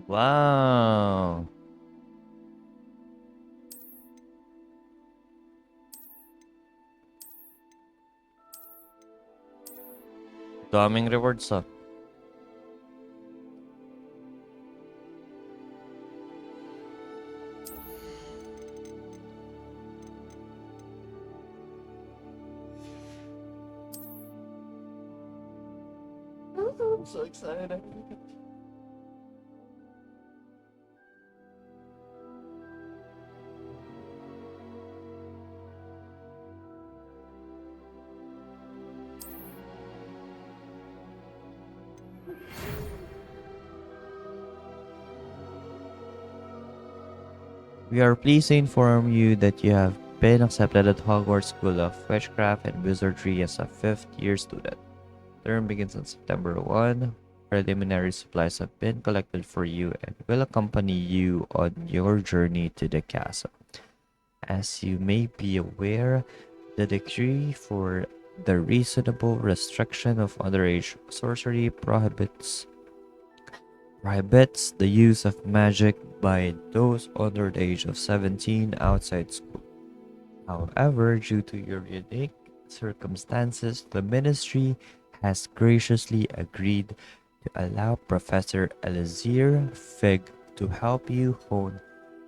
Wow. Daming rewards ah. I'm so excited. We are pleased to inform you that you have been accepted at Hogwarts School of Witchcraft and Wizardry as a fifth year student. Term begins on September 1. Preliminary supplies have been collected for you and will accompany you on your journey to the castle. As you may be aware, the decree for the reasonable restriction of underage sorcery prohibits the use of magic by those under the age of 17 outside school. However, due to your unique circumstances, the ministry has graciously agreed to allow Professor Elazir Fig to help you hone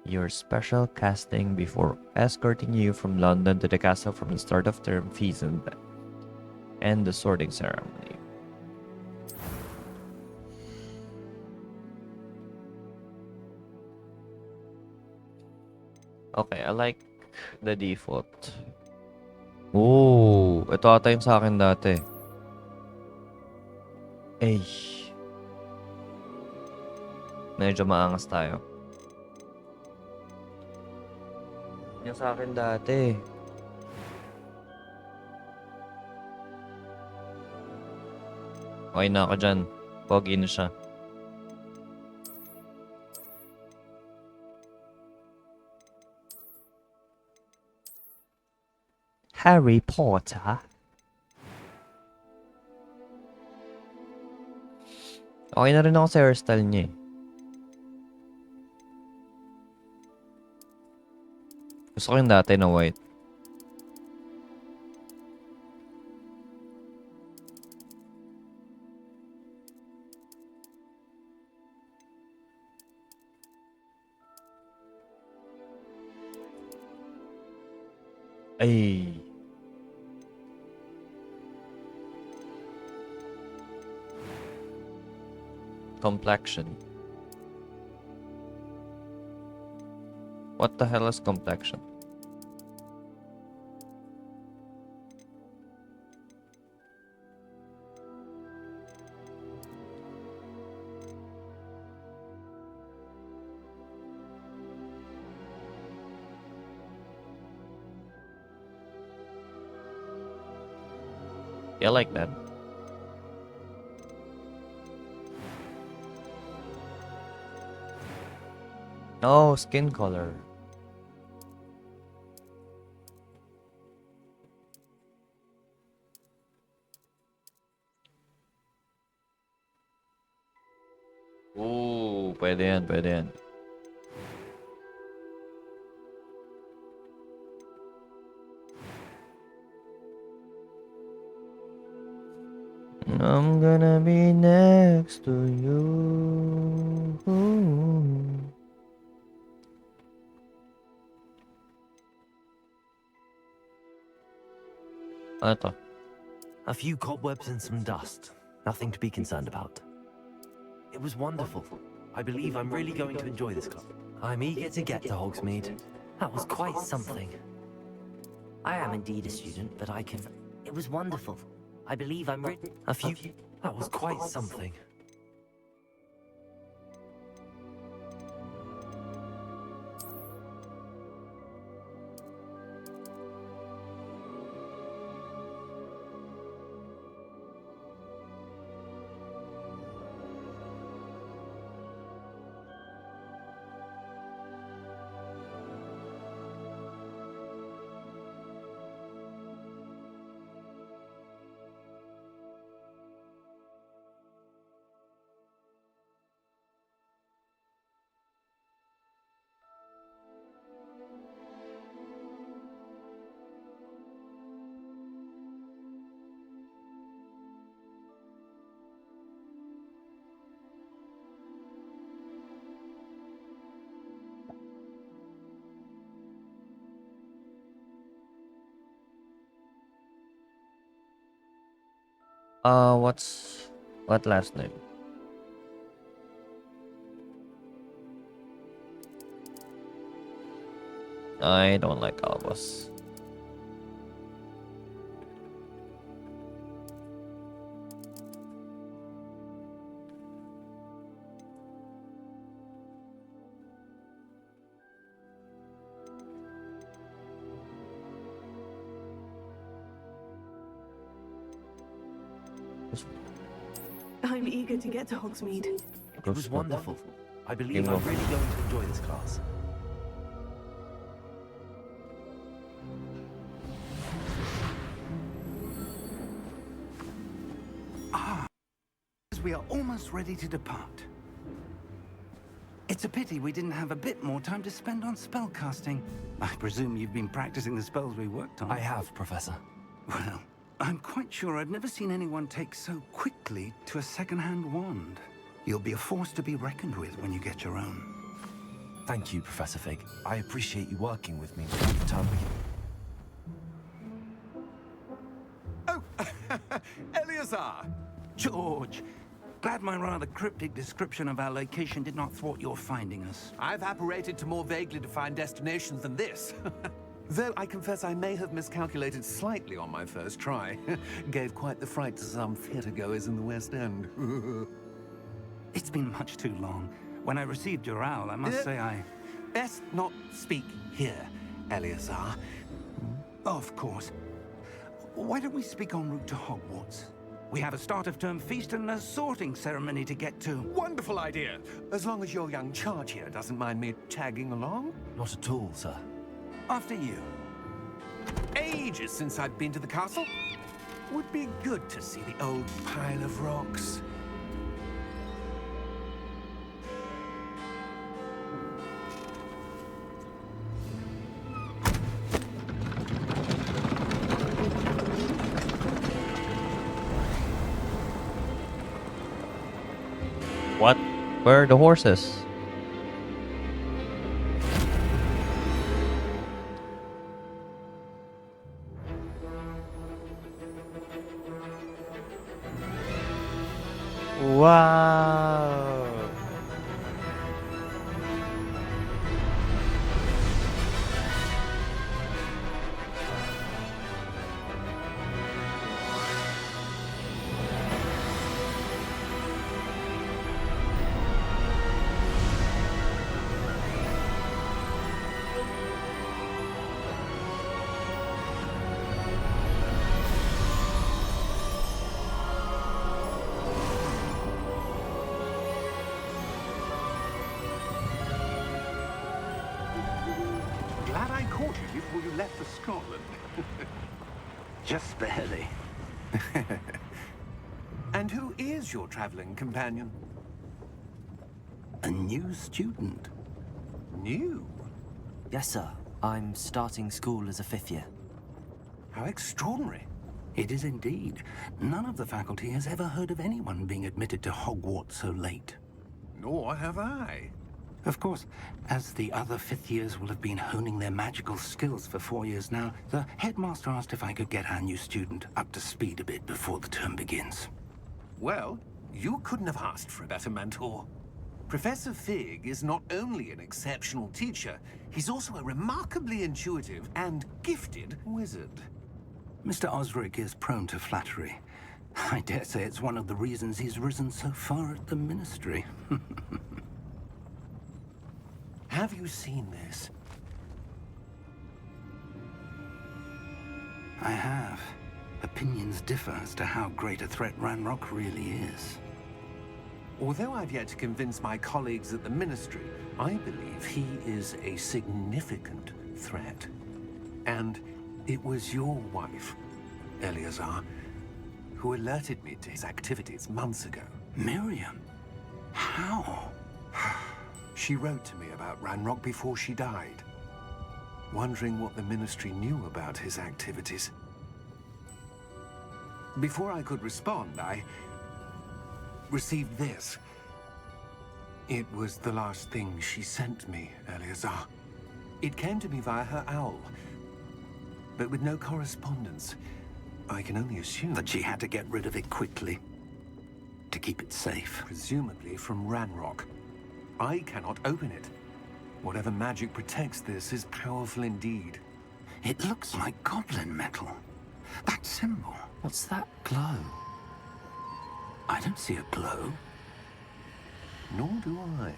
your special casting before escorting you from London to the castle from the start of term fees and the sorting ceremony. Okay, I like the default. Oh, ito ata yung sa akin dati. Ay, medyo maangas tayo. Yung sa akin dati. Okay na ako dyan. Pogi na siya. Harry Potter? Okay na rin ako sa hairstyle niya eh. Gusto ko yung dati na white. Ay. Complexion. What the hell is complexion? Yeah, I like that. Oh, skin color. Ooh, pwede yan, pwede yan. I'm gonna be next to you. Ano to? A few cobwebs and some dust. Nothing to be concerned about. It was wonderful. I believe I'm really going to enjoy this club. I'm eager to get to Hogsmeade. That was quite something. I am indeed a student, but I can... It was wonderful. I believe I'm written... A few... That was quite something. What last name? I don't like Albus. I'm eager to get to Hogsmeade. It was wonderful. I believe Game I'm over. really going to enjoy this class. We are almost ready to depart. It's a pity we didn't have a bit more time to spend on spellcasting. I presume you've been practicing the spells we worked on. I have, Professor. Well, I'm quite sure I've never seen anyone take so quickly to a second-hand wand. You'll be a force to be reckoned with when you get your own. Thank you, Professor Fig. I appreciate you working with me before the term begins. Oh, Eleazar! George! Glad my rather cryptic description of our location did not thwart your finding us. I've apparated to more vaguely defined destinations than this. Though I confess I may have miscalculated slightly on my first try. Gave quite the fright to some theatre-goers in the West End. It's been much too long. When I received your owl, I must say I... Best not speak here, Eleazar. Of course. Why don't we speak en route to Hogwarts? We have a start-of-term feast and a sorting ceremony to get to. Wonderful idea. As long as your young charge here doesn't mind me tagging along. Not at all, sir. After you. Ages since I've been to the castle. Would be good to see the old pile of rocks. What? Where are the horses? Wow. Glad I caught you before you left for Scotland. Just barely. And who is your traveling companion? A new student. New? Yes, sir. I'm starting school as a 5th year. How extraordinary. It is indeed. None of the faculty has ever heard of anyone being admitted to Hogwarts so late. Nor have I. Of course, as the other 5th years will have been honing their magical skills for 4 years now, the headmaster asked if I could get our new student up to speed a bit before the term begins. Well, you couldn't have asked for a better mentor. Professor Fig is not only an exceptional teacher, he's also a remarkably intuitive and gifted wizard. Mr. Osric is prone to flattery. I dare say it's one of the reasons he's risen so far at the Ministry. Have you seen this? I have. Opinions differ as to how great a threat Ranrock really is. Although I've yet to convince my colleagues at the Ministry, I believe he is a significant threat. And it was your wife, Eleazar, who alerted me to his activities months ago. Miriam? How? She wrote to me about Ranrock before she died, wondering what the Ministry knew about his activities. Before I could respond, I received this. It was the last thing she sent me, Eleazar. It came to me via her owl, but with no correspondence. I can only assume That she had to get rid of it quickly to keep it safe. presumably from Ranrock. I cannot open it. Whatever magic protects this is powerful indeed. It looks like goblin metal. That symbol. What's that glow? I don't see a glow. Nor do I.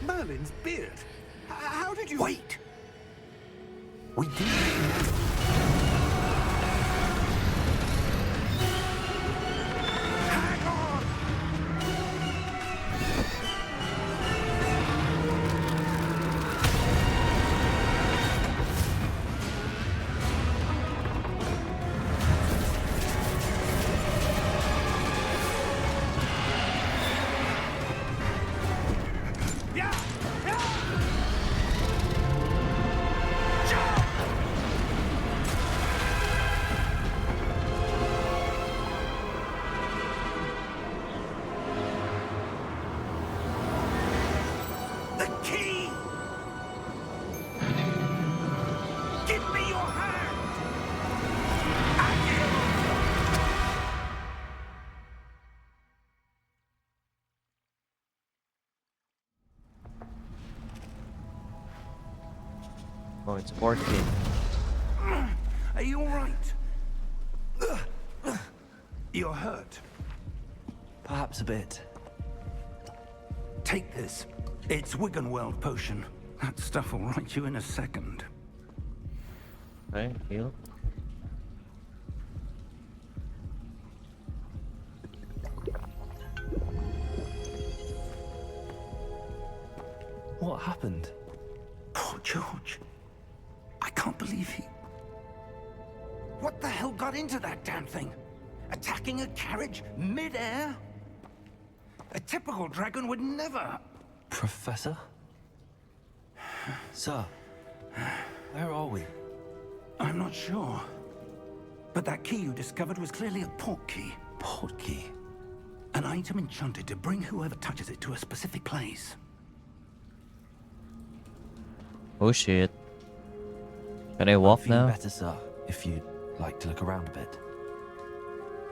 Merlin's beard. How did you... Wait! We do know. Hang on! Yeah! Yeah! Jump! The key! Give me your hand! Oh, it's working. Are you all right? You're hurt. Perhaps a bit. Take this. It's Wiggenweld potion. That stuff will right you in a second. Okay, heal. What happened? Poor George. I can't believe he... What the hell got into that damn thing? Attacking a carriage mid-air? A typical dragon would never... Professor? Sir, where are we? I'm not sure. But that key you discovered was clearly a port key. Port key. An item enchanted to bring whoever touches it to a specific place. Oh shit. Can I walk Feeling now? better, sir, if you'd like to look around a bit.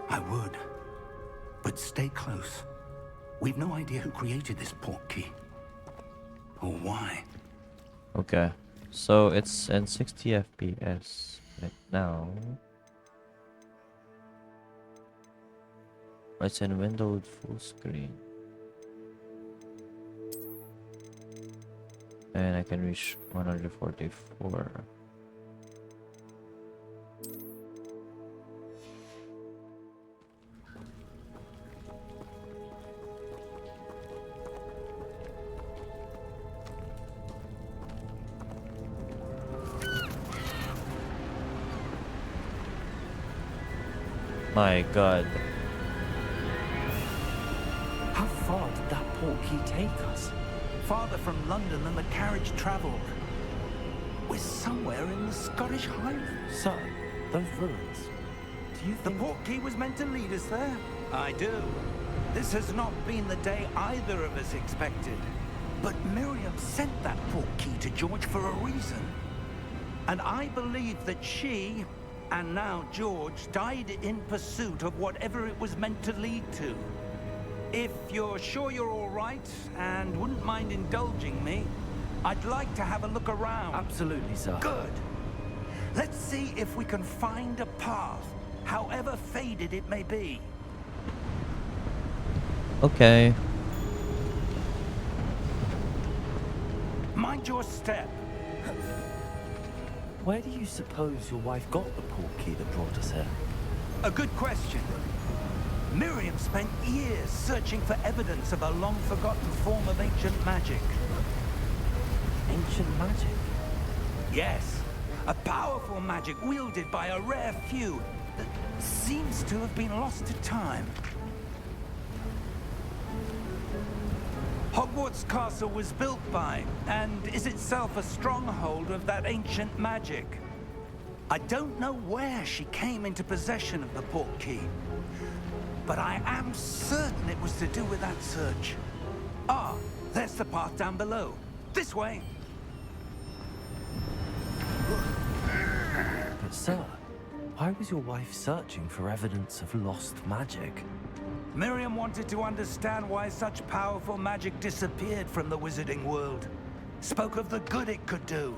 I would. But stay close. We've no idea who created this port key. Or why. Okay. So it's in 60 FPS right now. It's in windowed full screen. And I can reach 144. My god. How far did that port key take us? Farther from London than the carriage travelled. We're somewhere in the Scottish Highlands. Sir, those ruins. Do you The think... port key was meant to lead us there? I do. This has not been the day either of us expected. But Miriam sent that port key to George for a reason. And I believe that she, and now George, died in pursuit of whatever it was meant to lead to. If you're sure you're all right and wouldn't mind indulging me, I'd like to have a look around. Absolutely, sir. Good. Let's see if we can find a path, however faded it may be. Okay. Mind your step. Where do you suppose your wife got the port key that brought us here? A good question. Miriam spent years searching for evidence of a long-forgotten form of ancient magic. Ancient magic? Yes, a powerful magic wielded by a rare few that seems to have been lost to time. Hogwarts Castle was built by, and is itself a stronghold of that ancient magic. I don't know where she came into possession of the port key, but I am certain it was to do with that search. Ah, there's the path down below. This way. But sir, why was your wife searching for evidence of lost magic? Miriam wanted to understand why such powerful magic disappeared from the wizarding world. Spoke of the good it could do.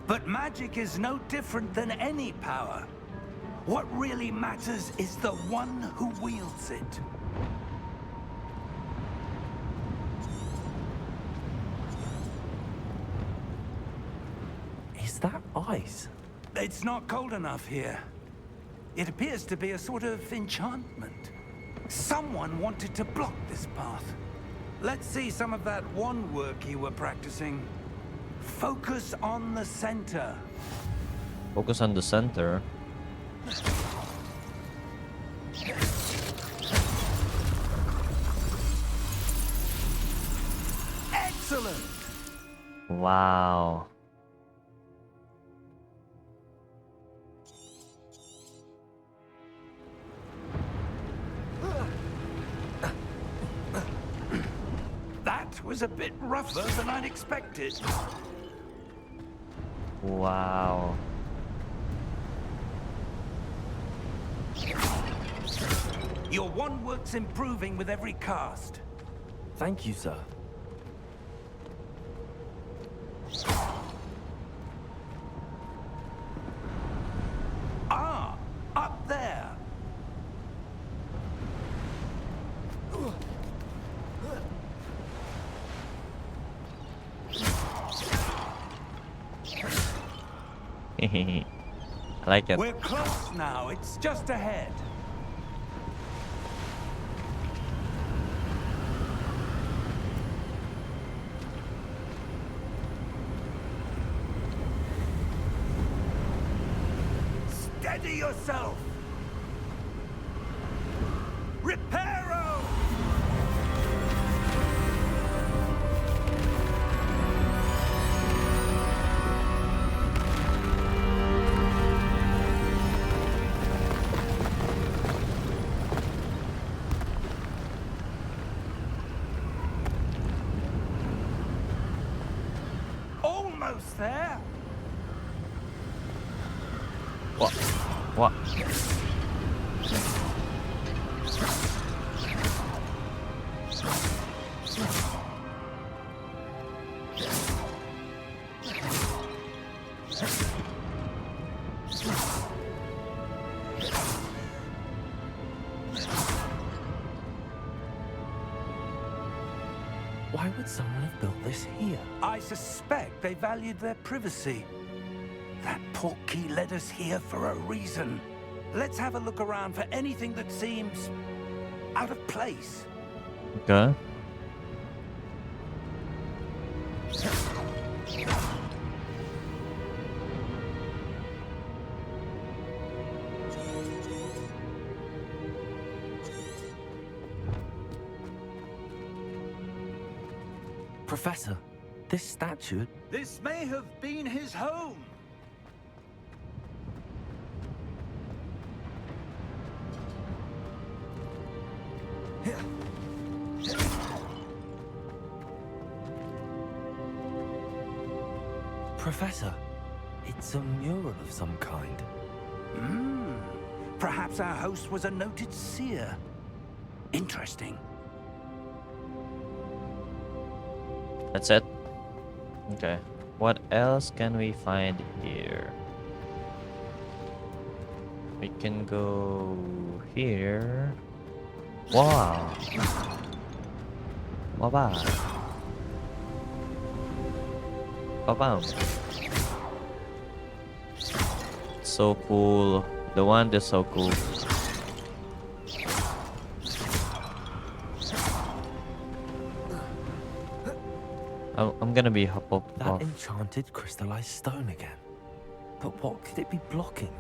But magic is no different than any power. What really matters is the one who wields it. Is that ice? It's not cold enough here. It appears to be a sort of enchantment. Someone wanted to block this path. Let's see some of that wand work you were practicing. Focus on the center. Focus on the center. Excellent! Wow. That was a bit rougher than I'd expected. Wow. Your wand work's improving with every cast. Thank you, sir. Ah, up there. I like it. We're close now. It's just ahead. Steady yourself. Reparo! Almost there. What? What? Why would someone have built this here? I suspect they valued their privacy. That portkey led us here for a reason. Let's have a look around for anything that seems out of place. Okay. Professor, this statue... This may have been his home. Professor, it's a mural of some kind. Perhaps our host was a noted seer. Interesting. That's it. Okay. What else can we find here? We can go here. Wow. Wow. Wow. So cool. The wand is so cool. I'm gonna be hop up. That enchanted crystallized stone again. But what could it be blocking?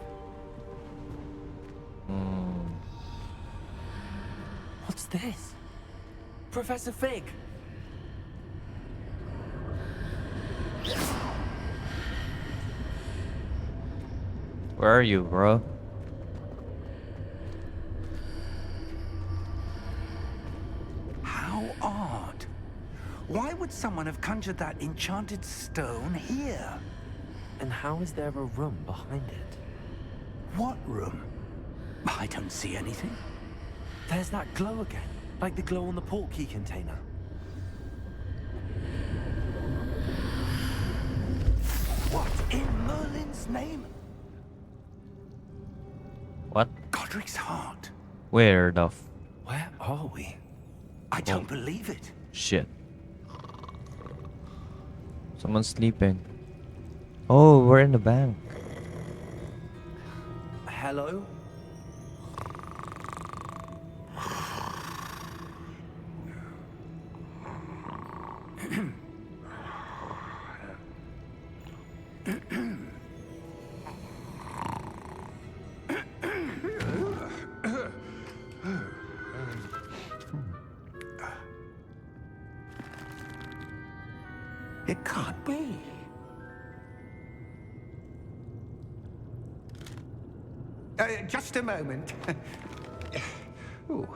What's this? Professor Fig! Where are you, bro? How odd. would someone have conjured that enchanted stone here? And how is there a room behind it? What room? I don't see anything. There's that glow again, like the glow on the portkey container. What in Merlin's name? What? Godric's heart. Where the Where are we? I don't believe it. shit? Someone's sleeping. Oh, we're in the bank. Hello? It can't be. Just a moment. Ooh.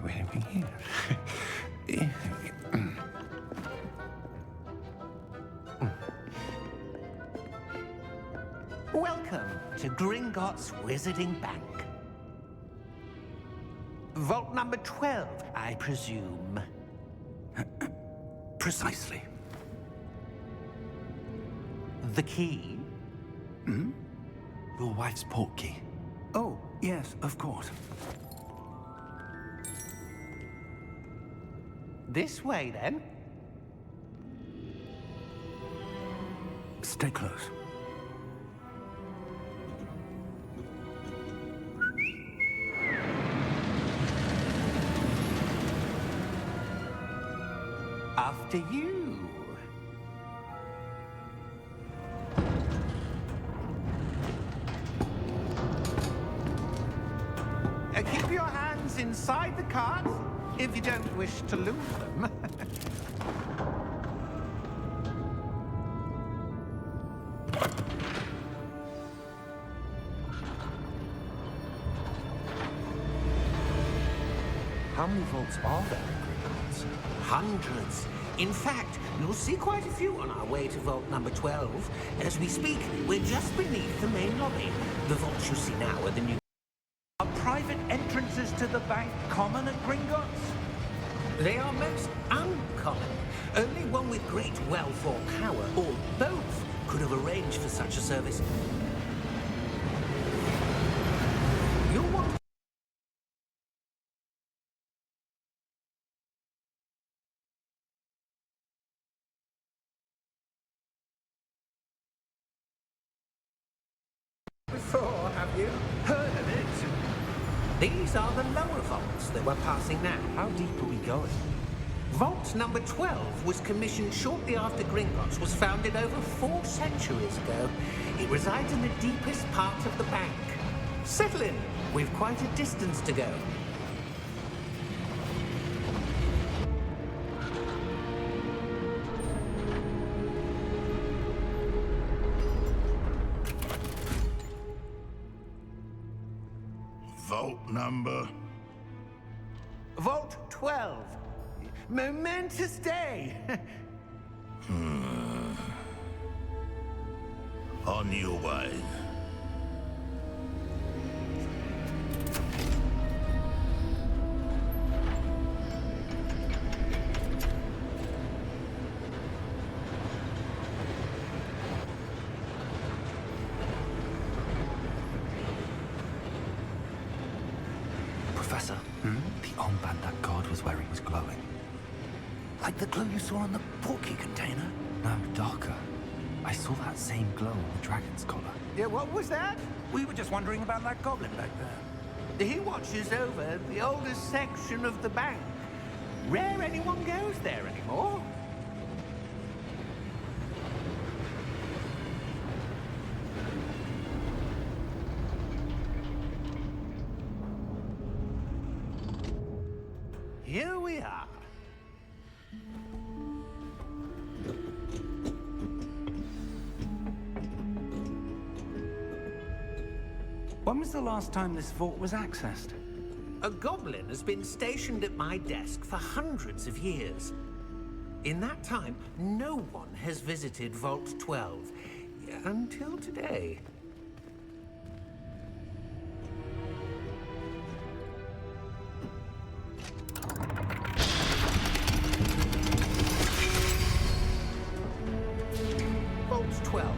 Where are we here? Welcome to Gringotts Wizarding Bank. Vault number 12, I presume. Precisely. The key? Your wife's portkey. Oh, yes, of course. This way, then. Stay close. After you. Keep your hands inside the cart if you don't wish to lose them. How many vaults are there in Gringotts? Hundreds. In fact, you'll see quite a few on our way to vault number 12. As we speak, we're just beneath the main lobby. The vaults you see now are the new... Are private entrances to the bank common at Gringotts? They are most uncommon. Only one with great wealth or power, or both, could have arranged for such a service. You'll want... before, have you? Heard of it? These are the lower vaults that we're passing now. How deep are we going? Vault number 12 was commissioned shortly after Gringotts was founded over 4 centuries ago. It resides in the deepest part of the bank. Settle in. We've quite a distance to go. Vault number? Vault 12. Momentous day. On your way. Professor, the armband that guard was wearing was glowing. Like the glow you saw on the portkey container? No, darker. I saw that same glow on the dragon's collar. Yeah, what was that? We were just wondering about that goblin back there. He watches over the oldest section of the bank. Rare anyone goes there anymore. Here we are. When was the last time this vault was accessed? A goblin has been stationed at my desk for hundreds of years. In that time, no one has visited Vault 12 until today. Vault 12.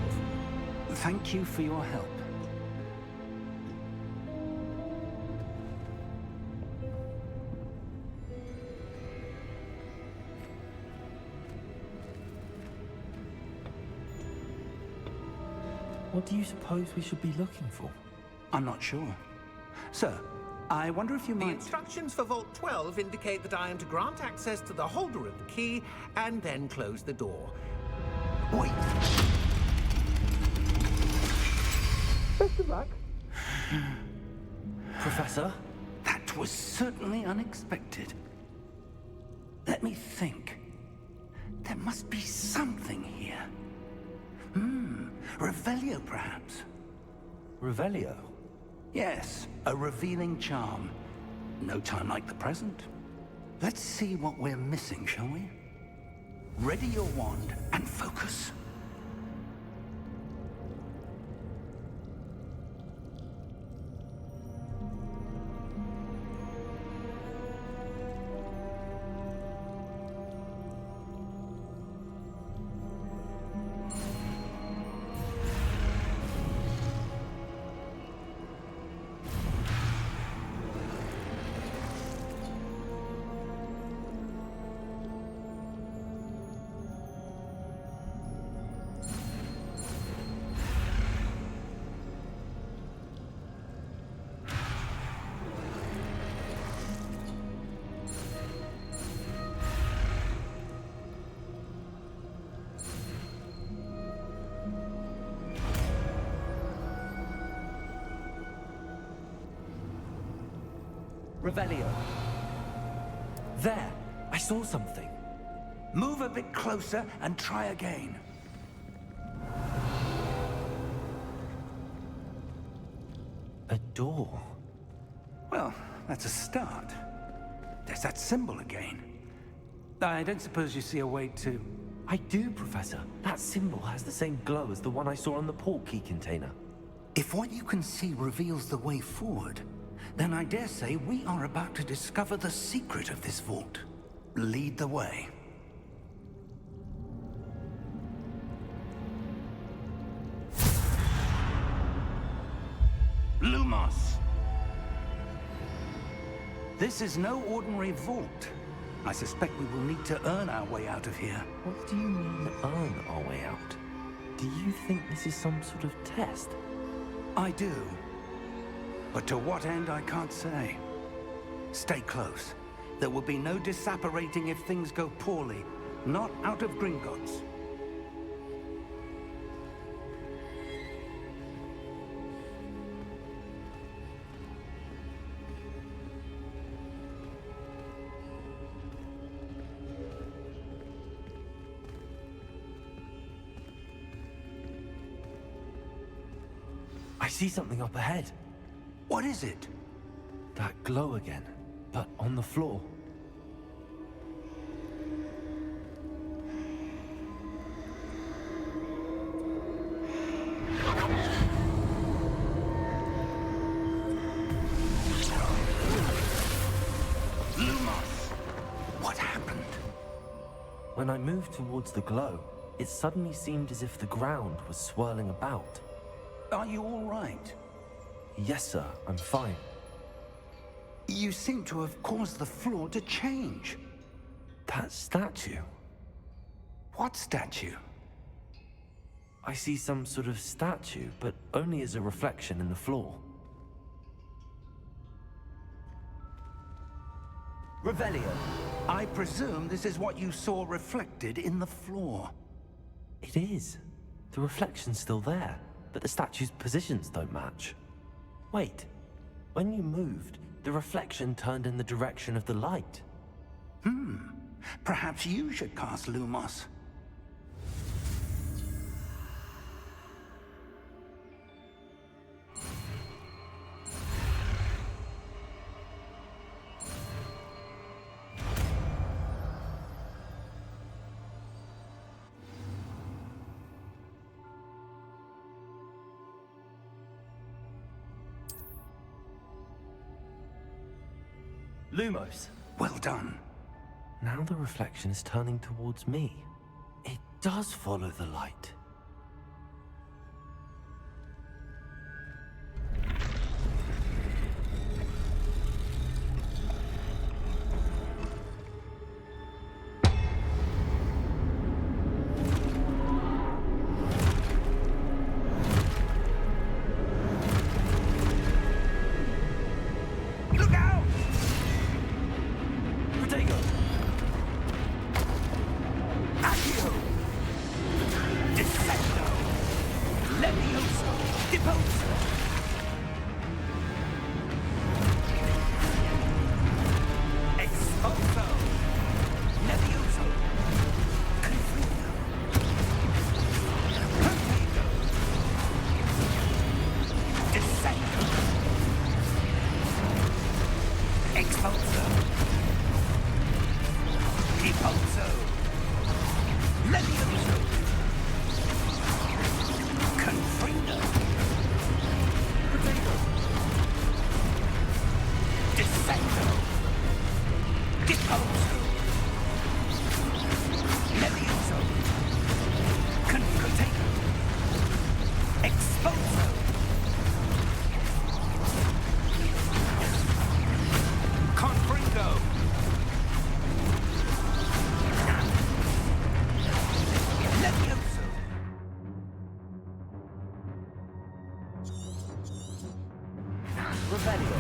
Thank you for your help. What do you suppose we should be looking for? I'm not sure. Sir, I wonder if you The might... instructions for Vault 12 indicate that I am to grant access to the holder of the key and then close the door. Wait! Best of luck. Professor? That was certainly unexpected. Let me think. There must be something here. Revelio, perhaps? Revelio? Yes, a revealing charm. No time like the present. Let's see what we're missing, shall we? Ready your wand and focus. Revelio. There! I saw something. Move a bit closer and try again. A door. Well, that's a start. There's that symbol again. I don't suppose you see a way to... I do, Professor. That symbol has the same glow as the one I saw on the port key container. If what you can see reveals the way forward, then I dare say we are about to discover the secret of this vault. Lead the way. Lumos! This is no ordinary vault. I suspect we will need to earn our way out of here. What do you mean, earn our way out? Do you think this is some sort of test? I do. But to what end, I can't say. Stay close. There will be no disapparating if things go poorly. Not out of Gringotts. I see something up ahead. What is it? That glow again, but on the floor. Lumos! What happened? When I moved towards the glow, it suddenly seemed as if the ground was swirling about. Are you all right? Yes, sir, I'm fine. You seem to have caused the floor to change. That statue. What statue? I see some sort of statue, but only as a reflection in the floor. Revelio. I presume this is what you saw reflected in the floor. It is. The reflection's still there, but the statue's positions don't match. Wait. When you moved, the reflection turned in the direction of the light. Perhaps you should cast Lumos. Lumos. Well done. Now the reflection is turning towards me. It does follow the light. Look out! Protego! Accio! Descendo! Levioso! Deposo! Expulso! Levioso! Confuso! Protego! Descendo! Expulso! Deposo! Levioso! Confrido! Protego! Descendo! Deposo! Levioso! Confrido! Expulso! Confrido! Levioso! Revelio!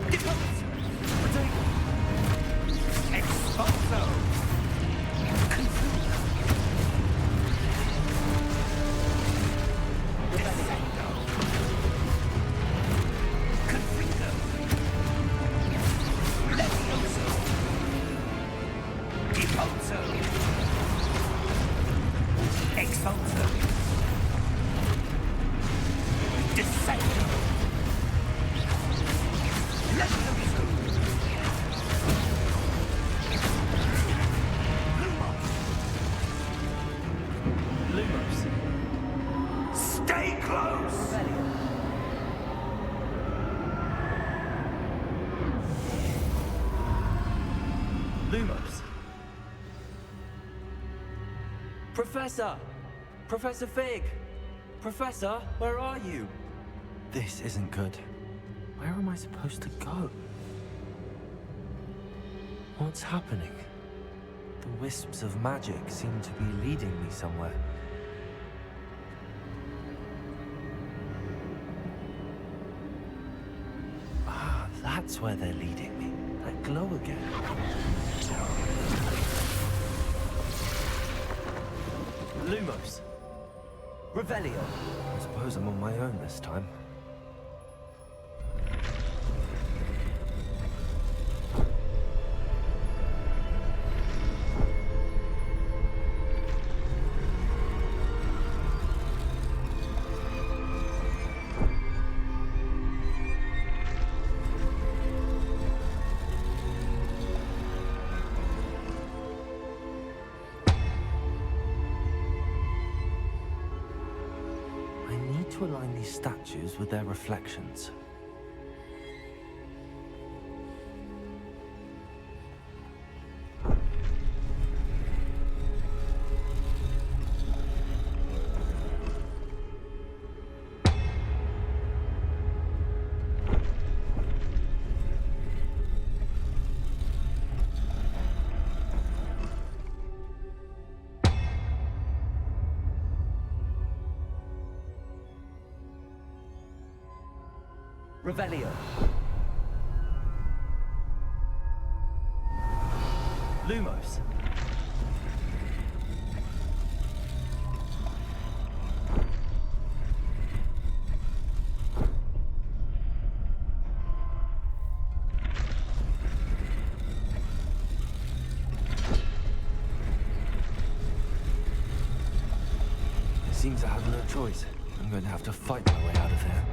Deposo! Protego! Expulso! Confuso! Descendo! Confrido! Levioso! Deposo! Expulso! Descendo! Levioso! Lumos! Stay close! Revelio! Lumos! Professor! Professor Fig! Professor, where are you? This isn't good. Where am I supposed to go? What's happening? The wisps of magic seem to be leading me somewhere. Ah, that's where they're leading me. That glow again. Lumos. Revelio. I suppose I'm on my own this time. I need to align these statues with their reflections. Revelio. Lumos. It seems I have no choice. I'm going to have to fight my way out of here.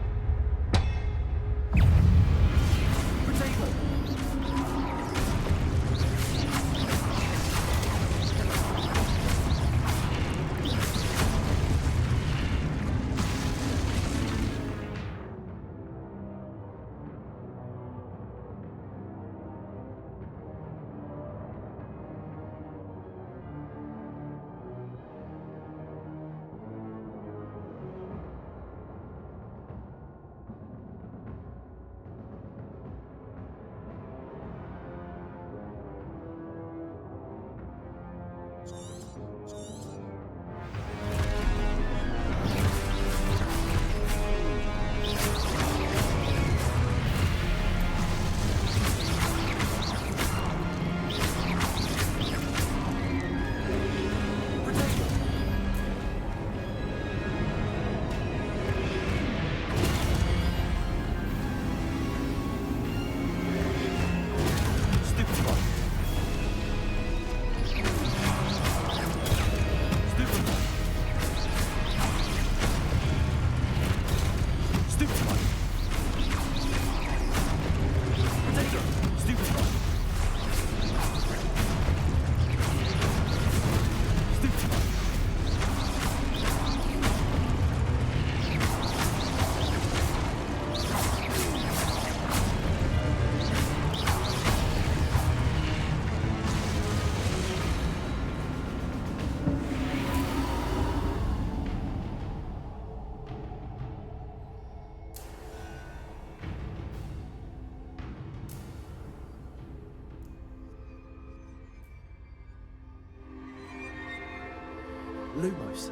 Lumos.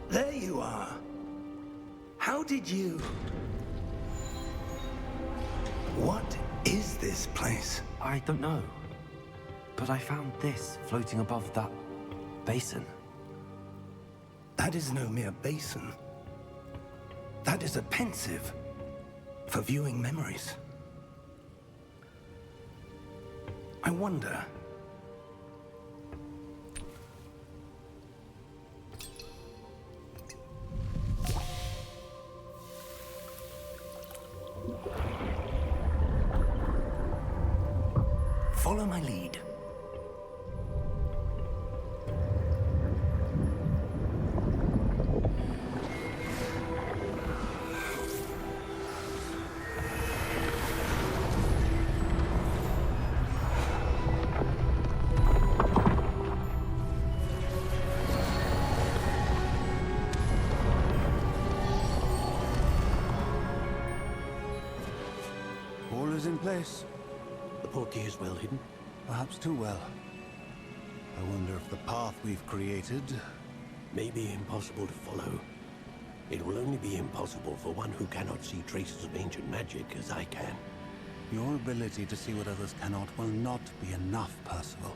There you are. How did you... What is this place? I don't know. But I found this floating above that basin. That is no mere basin. That is a pensive for viewing memories. I wonder... Follow my lead. All is in place. The portkey is well hidden. Perhaps too well. I wonder if the path we've created... May be impossible to follow. It will only be impossible for one who cannot see traces of ancient magic as I can. Your ability to see what others cannot will not be enough, Percival.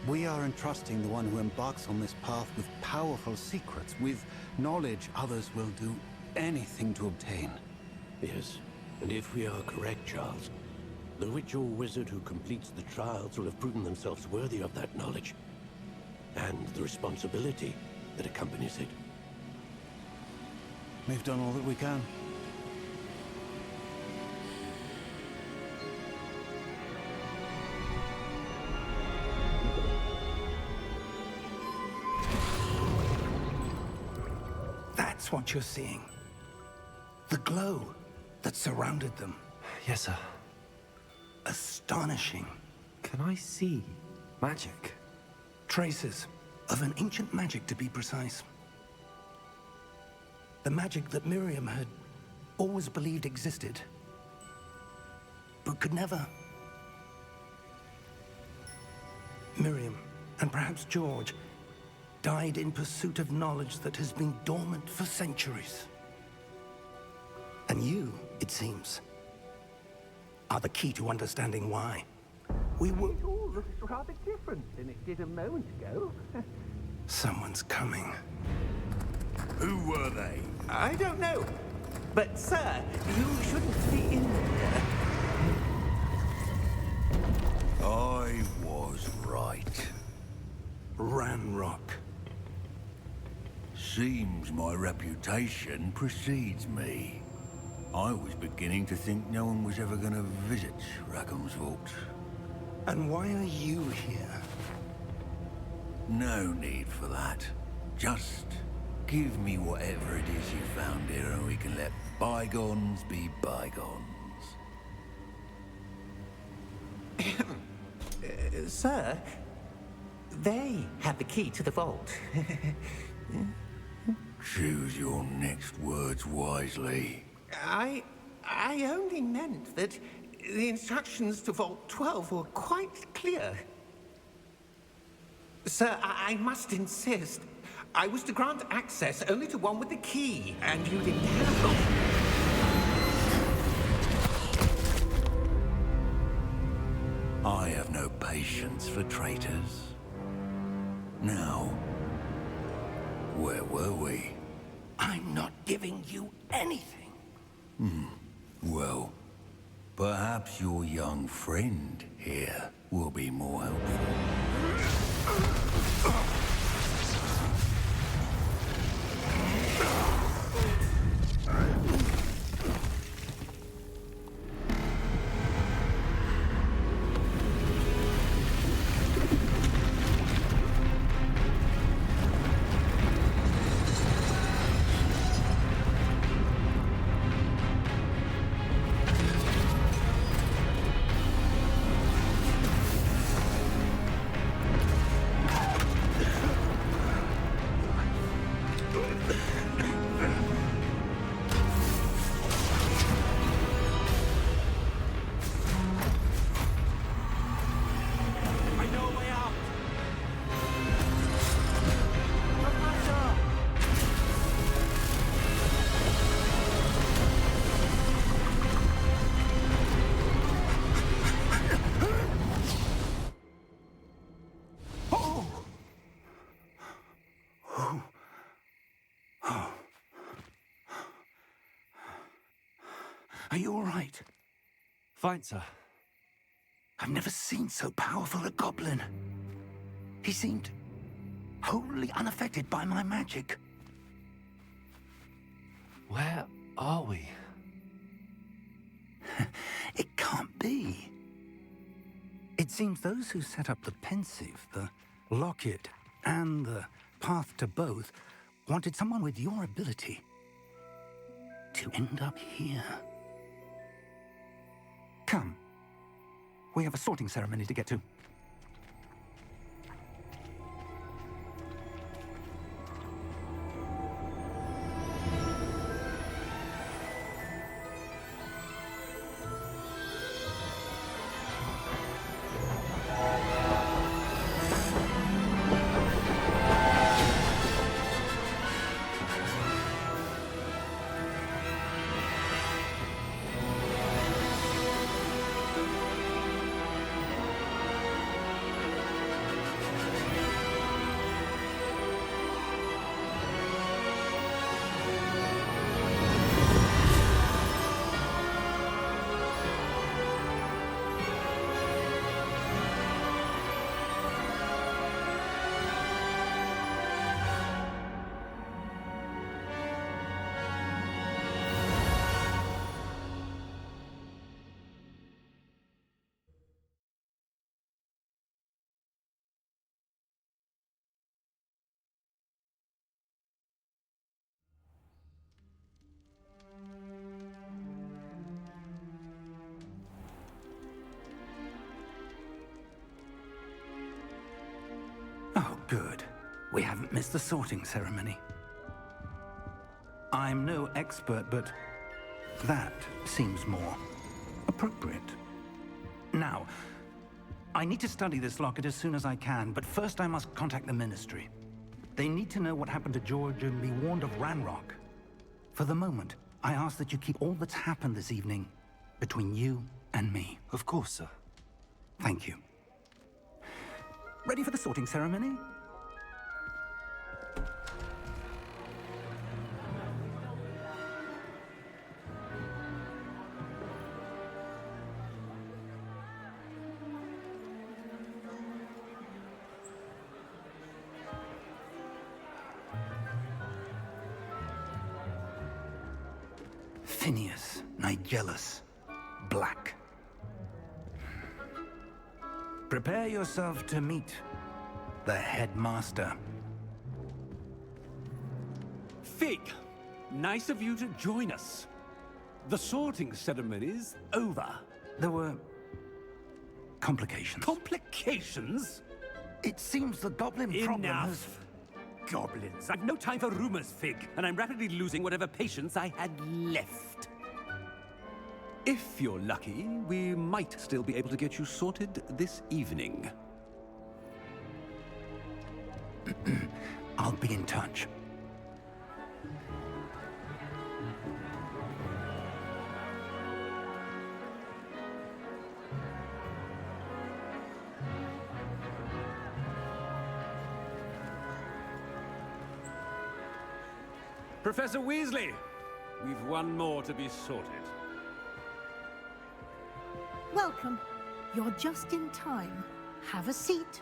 We are entrusting the one who embarks on this path with powerful secrets, with knowledge others will do anything to obtain. Yes, and if we are correct, Charles, the witch or wizard who completes the trials will have proven themselves worthy of that knowledge, and the responsibility that accompanies it. We've done all that we can. That's what you're seeing. The glow that surrounded them. Yes, sir. Astonishing. Can I see magic? Traces of an ancient magic, to be precise. The magic that Miriam had always believed existed, but could never. Miriam, and perhaps George, died in pursuit of knowledge that has been dormant for centuries. And you, it seems, are the key to understanding why. We were... It all looks rather different than it did a moment ago. Someone's coming. Who were they? I don't know. But, sir, you shouldn't be in there. I was right. Ranrock. Seems my reputation precedes me. I was beginning to think no one was ever going to visit Rackham's Vault. And why are you here? No need for that. Just give me whatever it is you found here and we can let bygones be bygones. Sir, they have the key to the vault. Choose your next words wisely. I only meant that the instructions to Vault 12 were quite clear. Sir, I must insist. I was to grant access only to one with the key, and you didn't have it. I have no patience for traitors. Now, where were we? I'm not giving you anything. Well, perhaps your young friend here will be more helpful. Are you all right? Fine, sir. I've never seen so powerful a goblin. He seemed wholly unaffected by my magic. Where are we? It can't be. It seems those who set up the Pensive, the Locket, and the Path to Both wanted someone with your ability to end up here. Come. We have a sorting ceremony to get to. Oh, good. We haven't missed the sorting ceremony. I'm no expert, but that seems more appropriate. Now, I need to study this locket as soon as I can, but first I must contact the Ministry. They need to know what happened to George and be warned of Ranrock. For the moment, I ask that you keep all that's happened this evening between you and me. Of course, sir. Thank you. Ready for the sorting ceremony? Phineas Nigellus Black. Prepare yourself to meet the headmaster. Fig, nice of you to join us. The sorting ceremony's over. There were complications. Complications? It seems the goblin problem has... Enough. goblins. I've no time for rumors, Fig, and I'm rapidly losing whatever patience I had left. If you're lucky, we might still be able to get you sorted this evening. I'll be in touch. Professor Weasley, we've one more to be sorted. Welcome. You're just in time. Have a seat.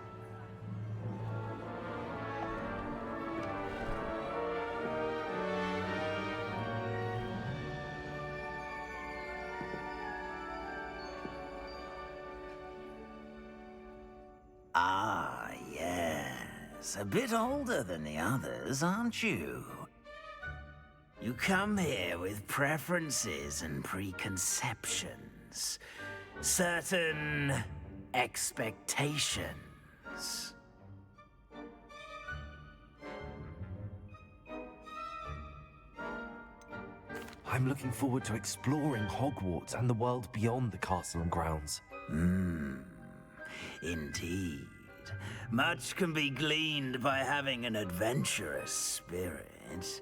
Ah, yes. A bit older than the others, aren't you? You come here with preferences and preconceptions. Certain expectations. I'm looking forward to exploring Hogwarts and the world beyond the castle and grounds. Indeed. Much can be gleaned by having an adventurous spirit,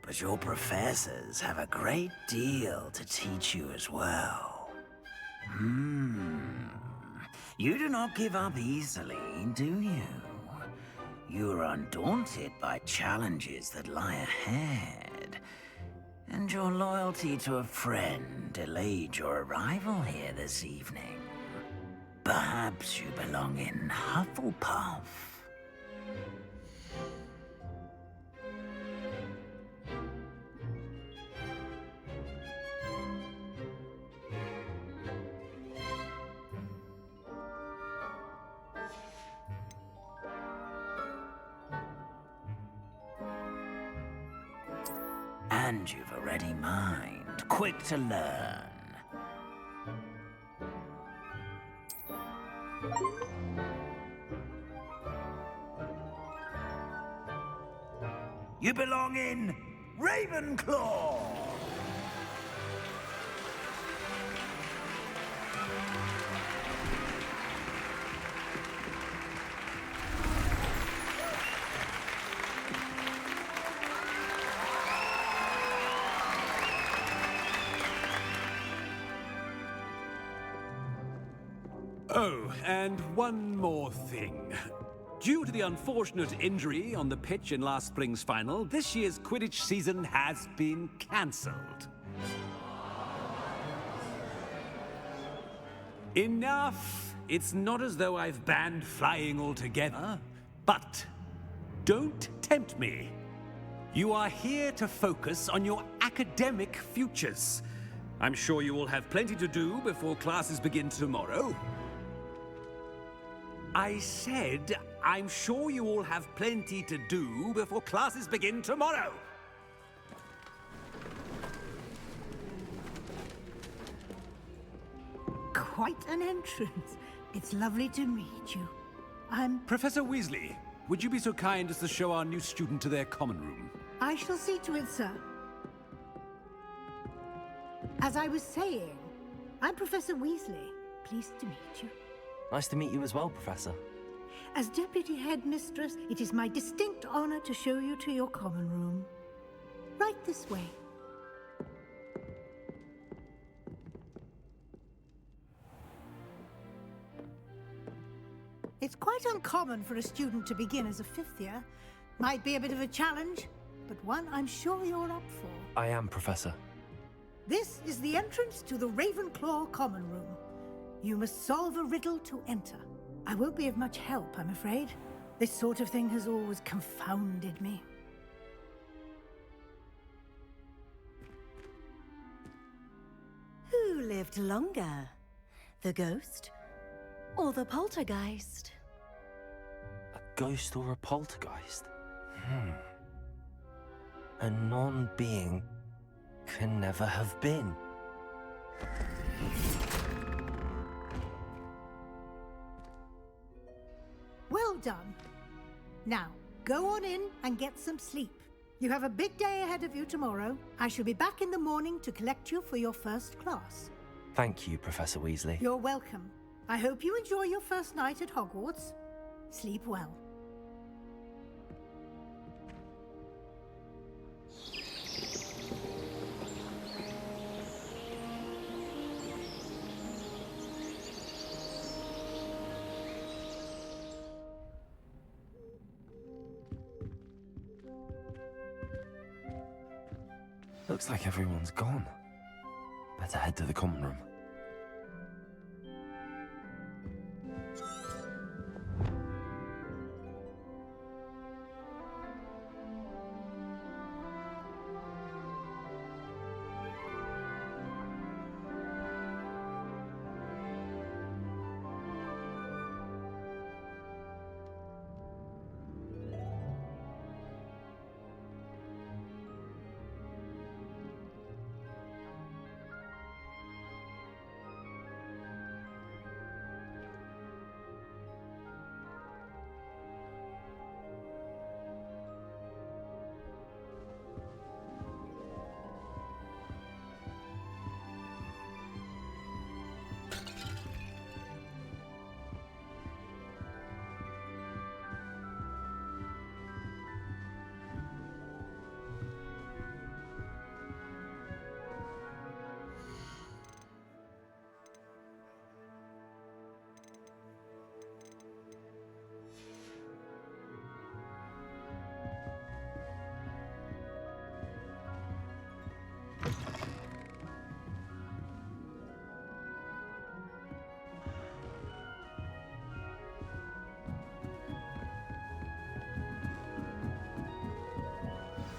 but your professors have a great deal to teach you as well. You do not give up easily, do you? You are undaunted by challenges that lie ahead, and your loyalty to a friend delayed your arrival here this evening. Perhaps you belong in Hufflepuff. And you've a ready mind, quick to learn. You belong in Ravenclaw! Oh, and one more thing. Due to the unfortunate injury on the pitch in last spring's final, this year's Quidditch season has been cancelled. Enough! It's not as though I've banned flying altogether, but don't tempt me. You are here to focus on your academic futures. I'm sure you will have plenty to do before classes begin tomorrow. I said, I'm sure you all have plenty to do before classes begin tomorrow. Quite an entrance. It's lovely to meet you. Professor Weasley, would you be so kind as to show our new student to their common room? I shall see to it, sir. As I was saying, I'm Professor Weasley. Pleased to meet you. Nice to meet you as well, Professor. As Deputy Headmistress, it is my distinct honor to show you to your common room. Right this way. It's quite uncommon for a student to begin as a fifth year. Might be a bit of a challenge, but one I'm sure you're up for. I am, Professor. This is the entrance to the Ravenclaw common room. You must solve a riddle to enter. I won't be of much help, I'm afraid. This sort of thing has always confounded me. Who lived longer? The ghost or the poltergeist? A ghost or a poltergeist? A non-being can never have been. Well done. Now, Go on in and get some sleep. You have a big day ahead of you tomorrow. I shall be back in the morning to collect you for your first class. Thank you, Professor Weasley. You're welcome. I hope you enjoy your first night at Hogwarts. Sleep well. Looks like everyone's gone. Better head to the common room.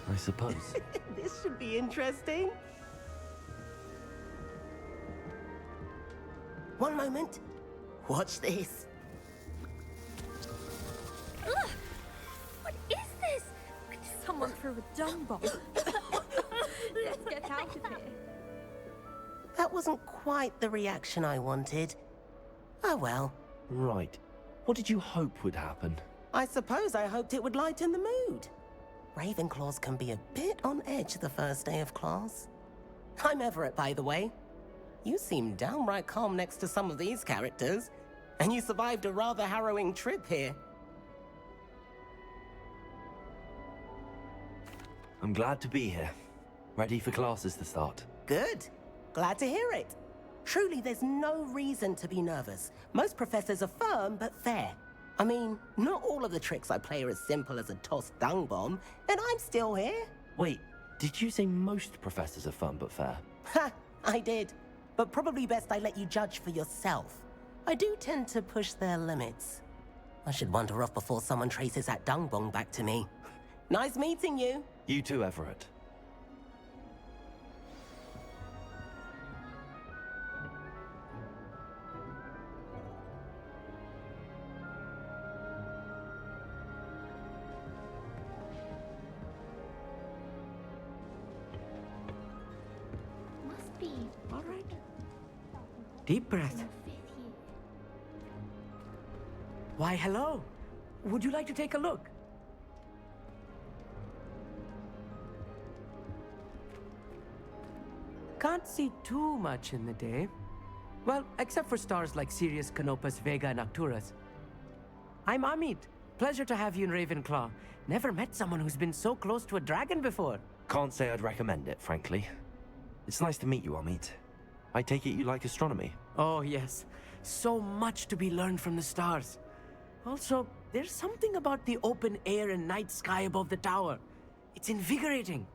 I suppose. This should be interesting. One moment. Watch this. Ugh! What is this? Someone threw a dung bomb. Let's get out of here. That wasn't quite the reaction I wanted. Oh well. Right. What did you hope would happen? I suppose I hoped it would lighten the mood. Ravenclaws can be a bit on edge the first day of class. I'm Everett, by the way. You seem downright calm next to some of these characters, and you survived a rather harrowing trip here. I'm glad to be here. Ready for classes to start. Good. Glad to hear it. Truly, there's no reason to be nervous. Most professors are firm but fair. I mean, not all of the tricks I play are as simple as a tossed dung bomb, and I'm still here. Wait, did you say most professors are fun but fair? Ha! I did. But probably best I let you judge for yourself. I do tend to push their limits. I should wander off before someone traces that dung bomb back to me. Nice meeting you. You too, Everett. All right. Deep breath. Why, hello. Would you like to take a look? Can't see too much in the day. Well, except for stars like Sirius, Canopus, Vega, and Arcturus. I'm Amit. Pleasure to have you in Ravenclaw. Never met someone who's been so close to a dragon before. Can't say I'd recommend it, frankly. It's nice to meet you, Amit. I take it you like astronomy? Oh, yes. So much to be learned from the stars. Also, there's something about the open air and night sky above the tower. It's invigorating.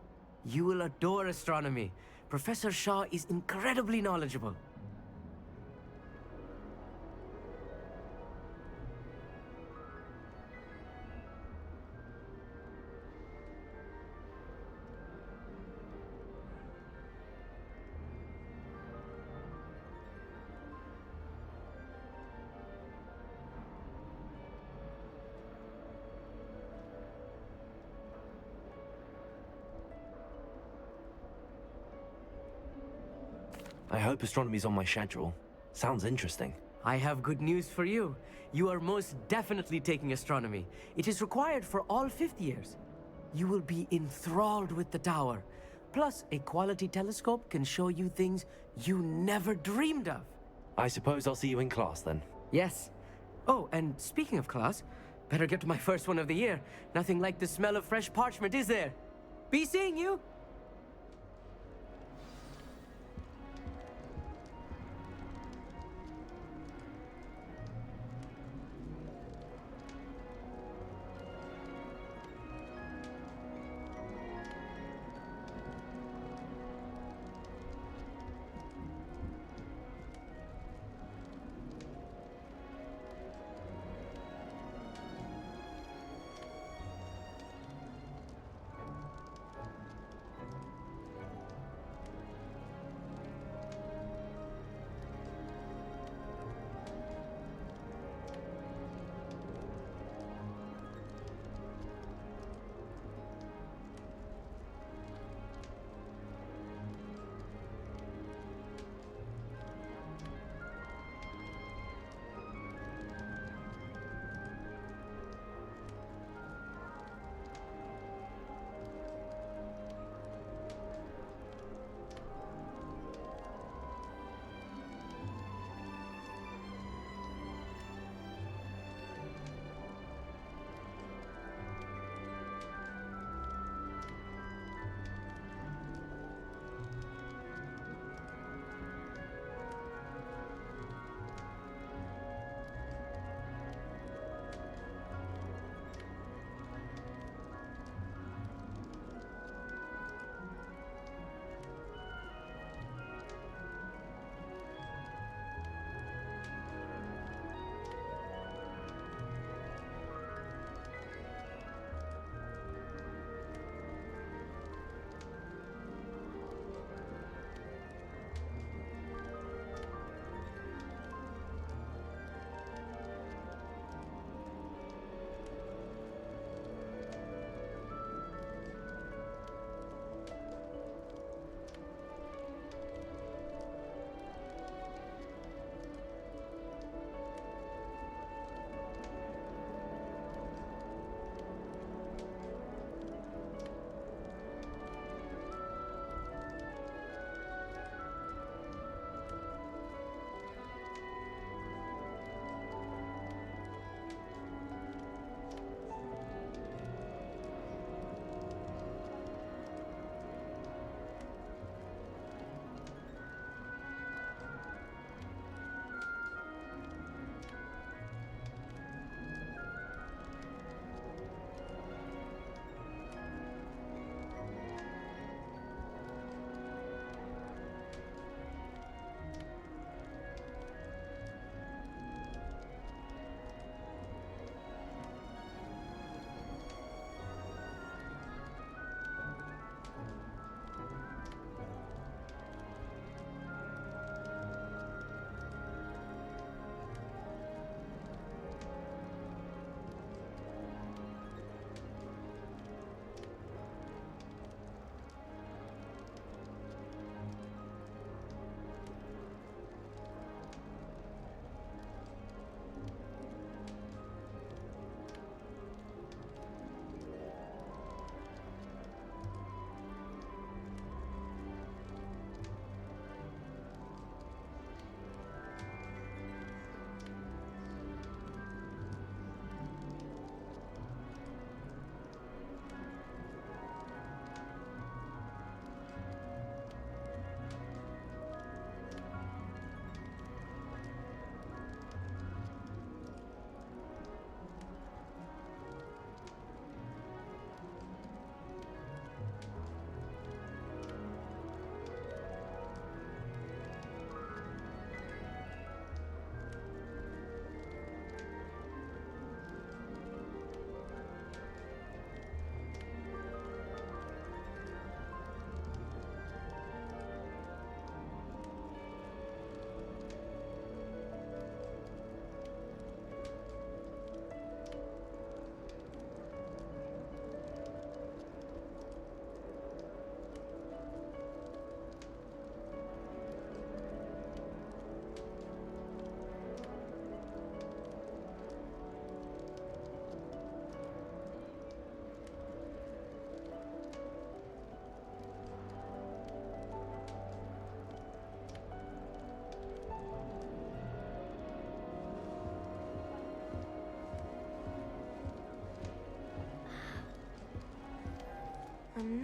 You will adore astronomy. Professor Shaw is incredibly knowledgeable. I hope astronomy's on my schedule. Sounds interesting. I have good news for you. You are most definitely taking astronomy. It is required for all fifth years. You will be enthralled with the tower. Plus, a quality telescope can show you things you never dreamed of. I suppose I'll see you in class then. Yes. Oh, and speaking of class, better get to my first one of the year. Nothing like the smell of fresh parchment, is there? Be seeing you!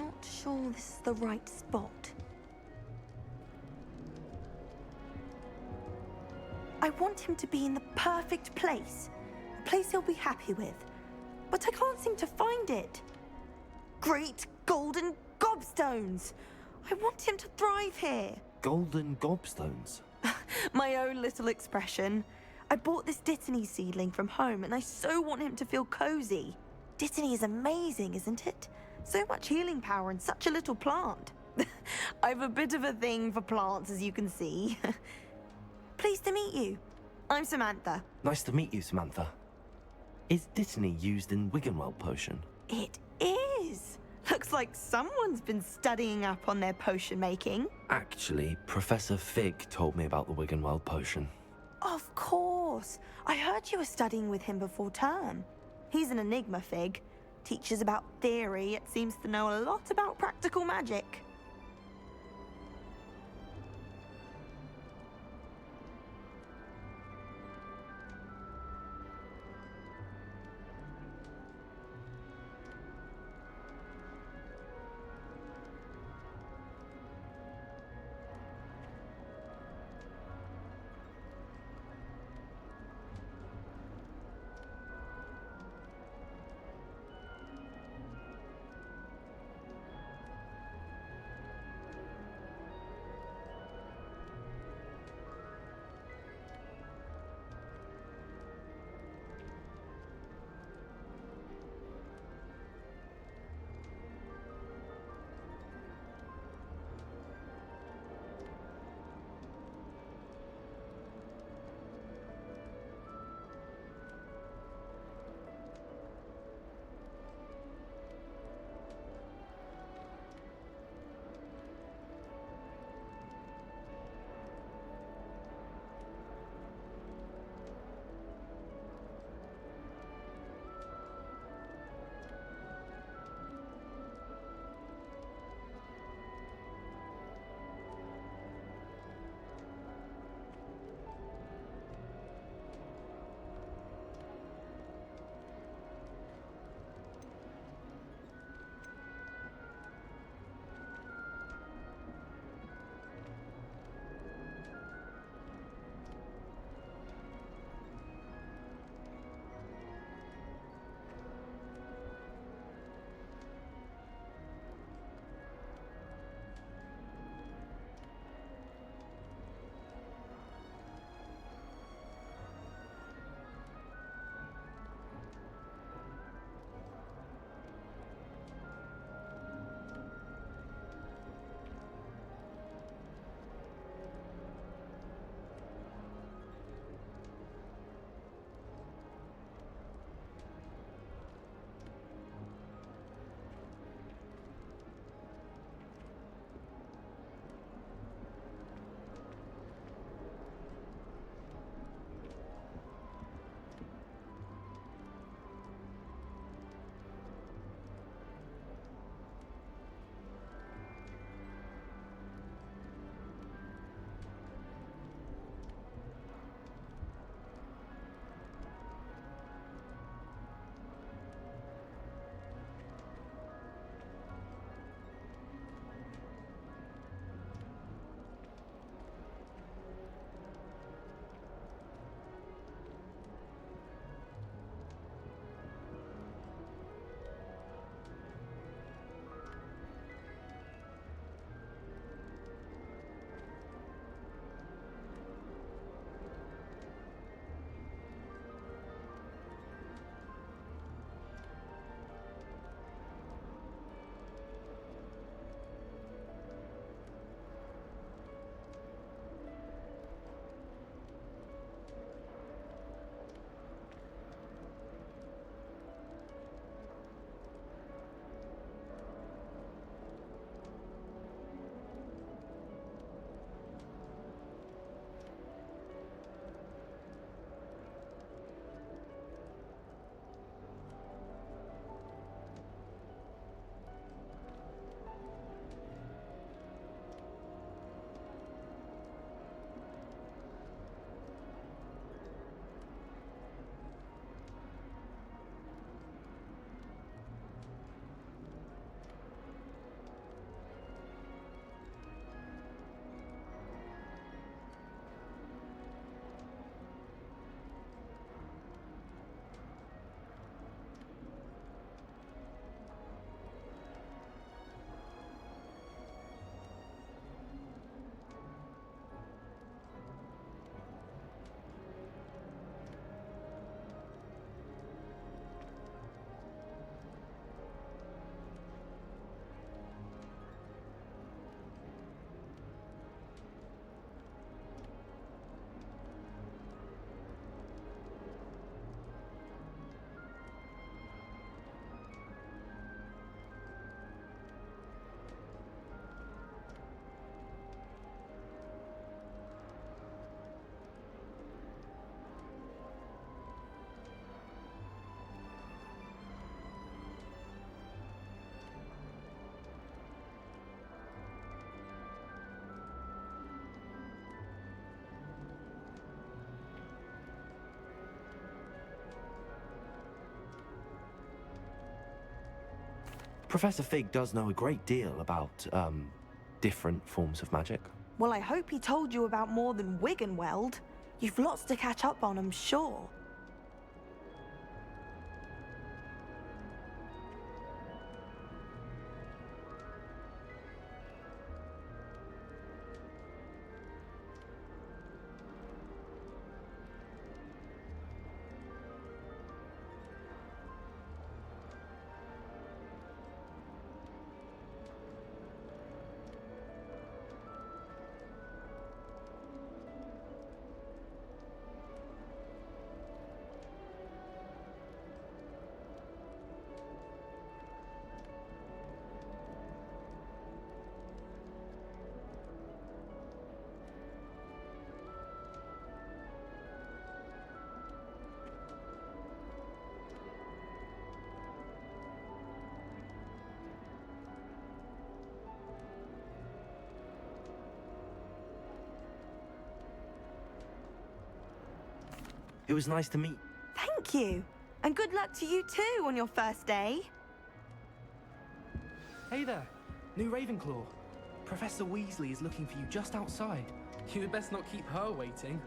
not sure this is the right spot. I want him to be in the perfect place. A place he'll be happy with. But I can't seem to find it. Great golden gobstones! I want him to thrive here. Golden gobstones. My own little expression. I bought this Dittany seedling from home and I so want him to feel cozy. Dittany is amazing, isn't it? So much healing power in such a little plant. I've a bit of a thing for plants, as you can see. Pleased to meet you. I'm Samantha. Nice to meet you, Samantha. Is Dittany used in Wiggenweld potion? It is. Looks like someone's been studying up on their potion making. Actually, Professor Fig told me about the Wiggenweld potion. Of course. I heard you were studying with him before term. He's an enigma, Fig. Teaches about theory, yet seems to know a lot about practical magic. Professor Fig does know a great deal about, different forms of magic. Well, I hope he told you about more than Wiggenweld. You've lots to catch up on, I'm sure. It was nice to meet. Thank you. And good luck to you too on your first day. Hey there, new Ravenclaw. Professor Weasley is looking for you just outside. You had best not keep her waiting.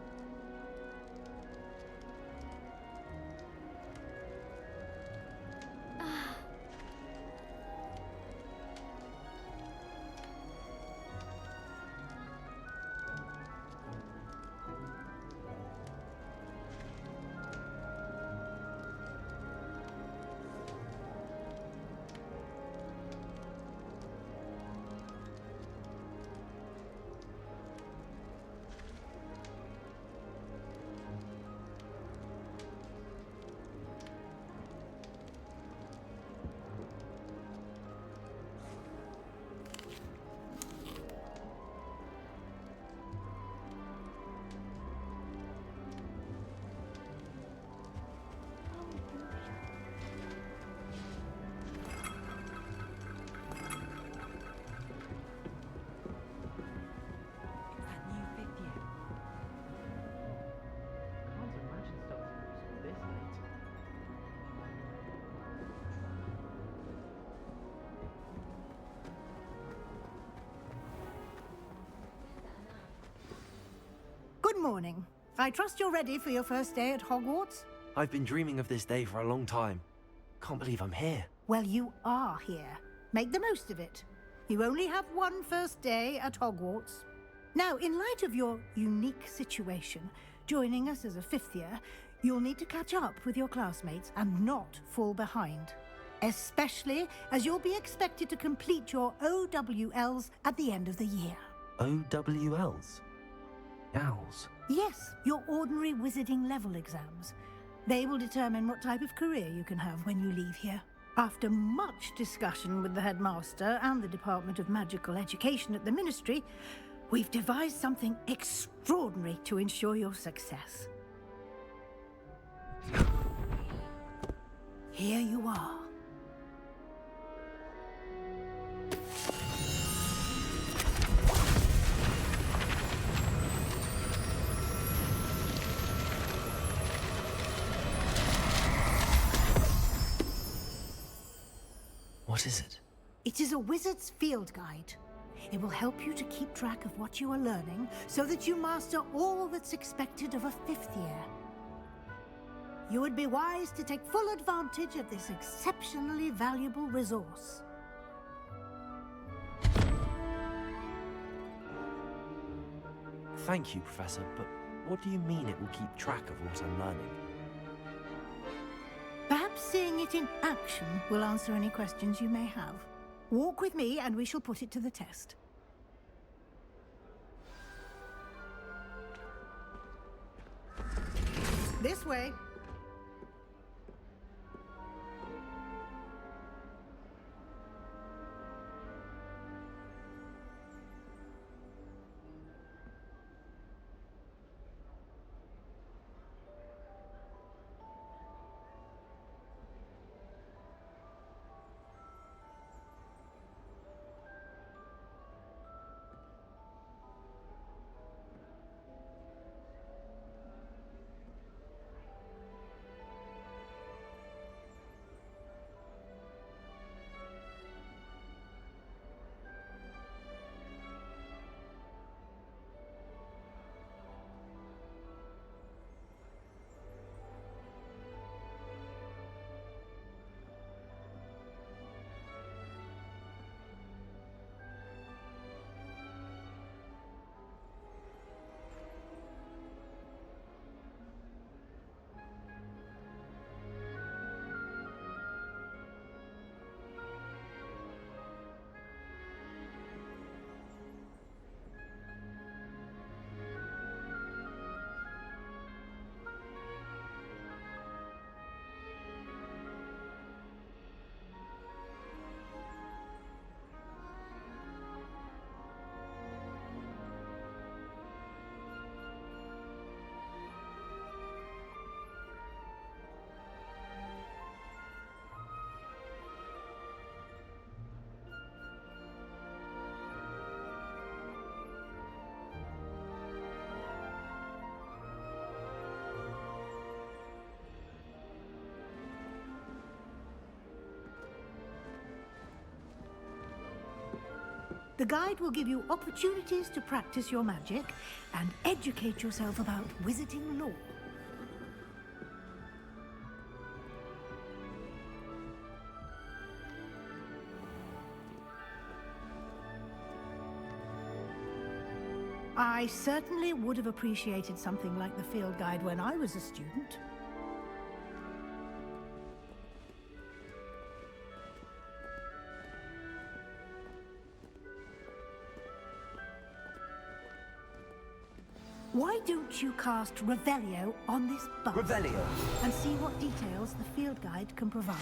Good morning. I trust you're ready for your first day at Hogwarts? I've been dreaming of this day for a long time. Can't believe I'm here. Well, you are here. Make the most of it. You only have one first day at Hogwarts. Now, in light of your unique situation, joining us as a fifth year, you'll need to catch up with your classmates and not fall behind. Especially as you'll be expected to complete your OWLs at the end of the year. OWLs? Owls? Yes, your ordinary wizarding level exams. They will determine what type of career you can have when you leave here. After much discussion with the headmaster and the Department of Magical Education at the Ministry, we've devised something extraordinary to ensure your success. Here you are. What is it? It is a wizard's field guide. It will help you to keep track of what you are learning so that you master all that's expected of a fifth year. You would be wise to take full advantage of this exceptionally valuable resource. Thank you, Professor, but what do you mean it will keep track of what I'm learning? Perhaps seeing it in action will answer any questions you may have. Walk with me and we shall put it to the test. This way. The guide will give you opportunities to practice your magic and educate yourself about wizarding lore. I certainly would have appreciated something like the field guide when I was a student. Why don't you cast Revelio on this buff? Revelio. And see what details the field guide can provide.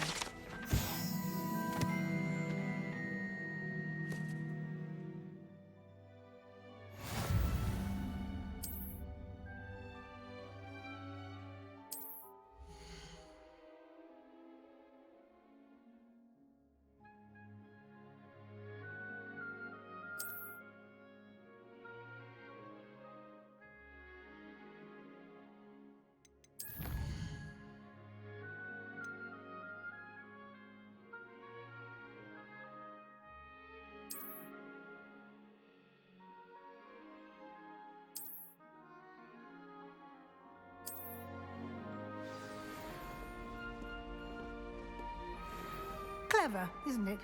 Clever, isn't it?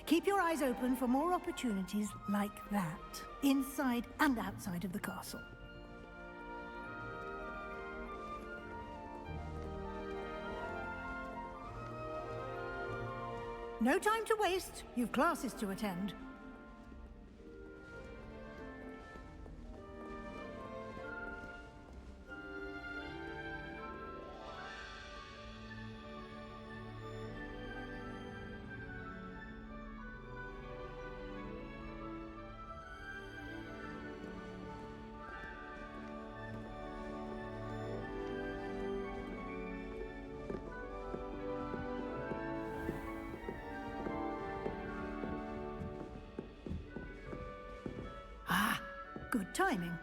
Keep your eyes open for more opportunities like that, inside and outside of the castle. No time to waste. You've classes to attend. Good timing.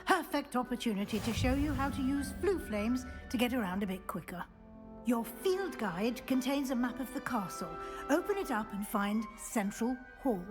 Perfect opportunity to show you how to use flue flames to get around a bit quicker. Your field guide contains a map of the castle. Open it up and find Central Hall.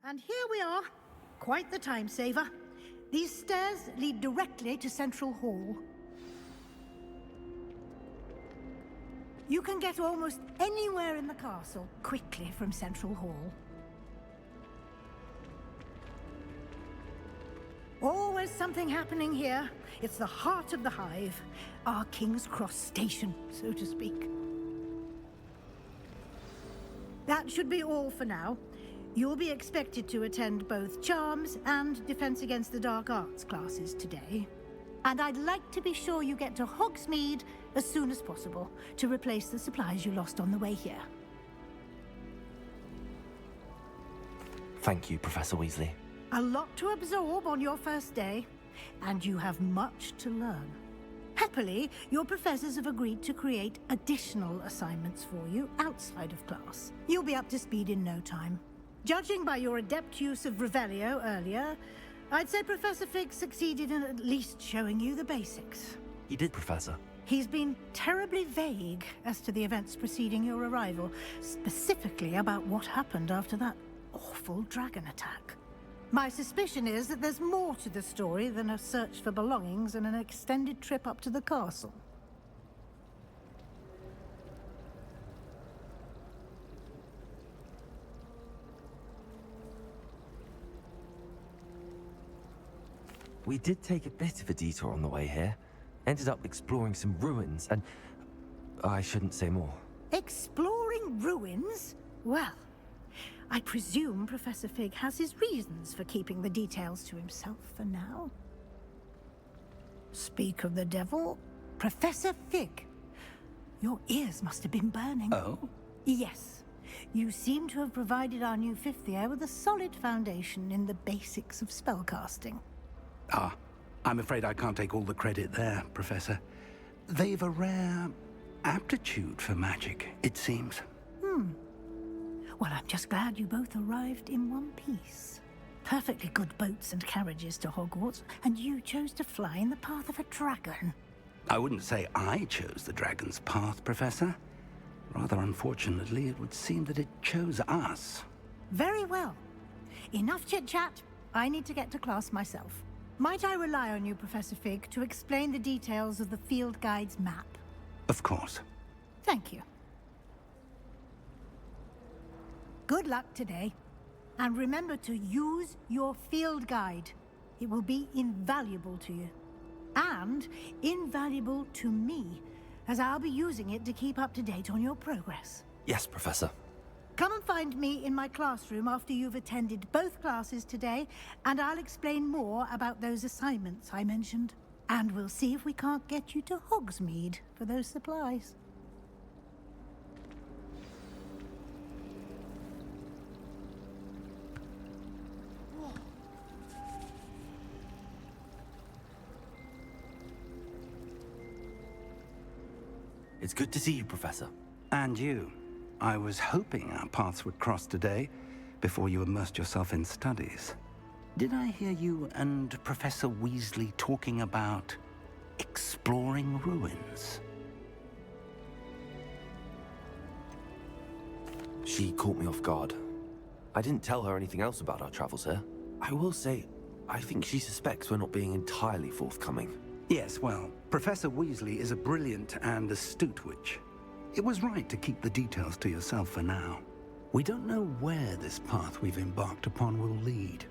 And here we are. Quite the time saver. These stairs lead directly to Central Hall. You can get almost anywhere in the castle quickly from Central Hall. Always something happening here. It's the heart of the Hive, our King's Cross station, so to speak. That should be all for now. You'll be expected to attend both Charms and Defense Against the Dark Arts classes today. And I'd like to be sure you get to Hogsmeade as soon as possible to replace the supplies you lost on the way here. Thank you, Professor Weasley. A lot to absorb on your first day, and you have much to learn. Happily, your professors have agreed to create additional assignments for you outside of class. You'll be up to speed in no time. Judging by your adept use of Revelio earlier, I'd say Professor Fig succeeded in at least showing you the basics. You did, Professor. He's been terribly vague as to the events preceding your arrival, specifically about what happened after that awful dragon attack. My suspicion is that there's more to the story than a search for belongings and an extended trip up to the castle. We did take a bit of a detour on the way here. Ended up exploring some ruins, and I shouldn't say more. Exploring ruins? Well, I presume Professor Fig has his reasons for keeping the details to himself for now. Speak of the devil, Professor Fig. Your ears must have been burning. Oh? Yes. You seem to have provided our new fifth year with a solid foundation in the basics of spellcasting. Ah, I'm afraid I can't take all the credit there, Professor. They've a rare aptitude for magic, it seems. Well, I'm just glad you both arrived in one piece. Perfectly good boats and carriages to Hogwarts, and you chose to fly in the path of a dragon. I wouldn't say I chose the dragon's path, Professor. Rather unfortunately, it would seem that it chose us. Very well. Enough chit-chat. I need to get to class myself. Might I rely on you, Professor Fig, to explain the details of the field guide's map? Of course. Thank you. Good luck today. And remember to use your field guide. It will be invaluable to you. And invaluable to me, as I'll be using it to keep up to date on your progress. Yes, Professor. Come and find me in my classroom after you've attended both classes today, and I'll explain more about those assignments I mentioned. And we'll see if we can't get you to Hogsmeade for those supplies. It's good to see you, Professor. And you. I was hoping our paths would cross today, before you immersed yourself in studies. Did I hear you and Professor Weasley talking about exploring ruins? She caught me off guard. I didn't tell her anything else about our travels here. I will say, I think she suspects we're not being entirely forthcoming. Yes, well, Professor Weasley is a brilliant and astute witch. It was right to keep the details to yourself for now. We don't know where this path we've embarked upon will lead.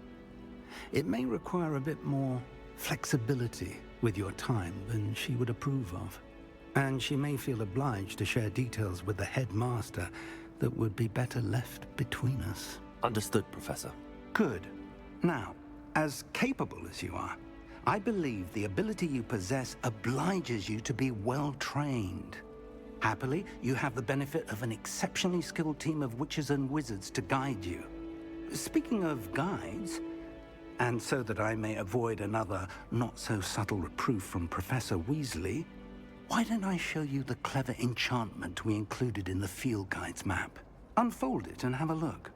It may require a bit more flexibility with your time than she would approve of. And she may feel obliged to share details with the headmaster that would be better left between us. Understood, Professor. Good. Now, as capable as you are, I believe the ability you possess obliges you to be well trained. Happily, you have the benefit of an exceptionally skilled team of witches and wizards to guide you. Speaking of guides, and so that I may avoid another not-so-subtle reproof from Professor Weasley, why don't I show you the clever enchantment we included in the field guide's map? Unfold it and have a look.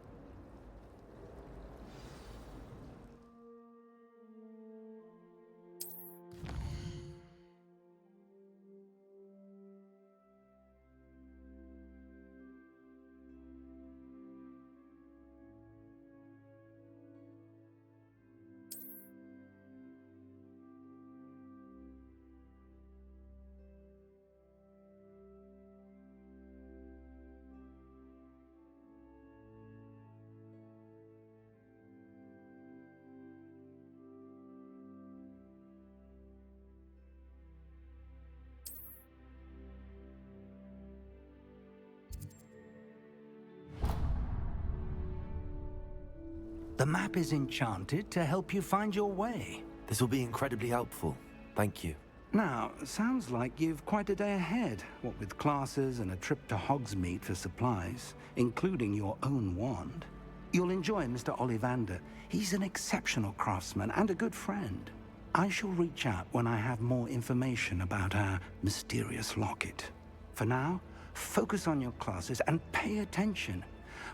The map is enchanted to help you find your way. This will be incredibly helpful. Thank you. Now, sounds like you've quite a day ahead, what with classes and a trip to Hogsmeade for supplies, including your own wand. You'll enjoy Mr. Ollivander. He's an exceptional craftsman and a good friend. I shall reach out when I have more information about our mysterious locket. For now, focus on your classes and pay attention.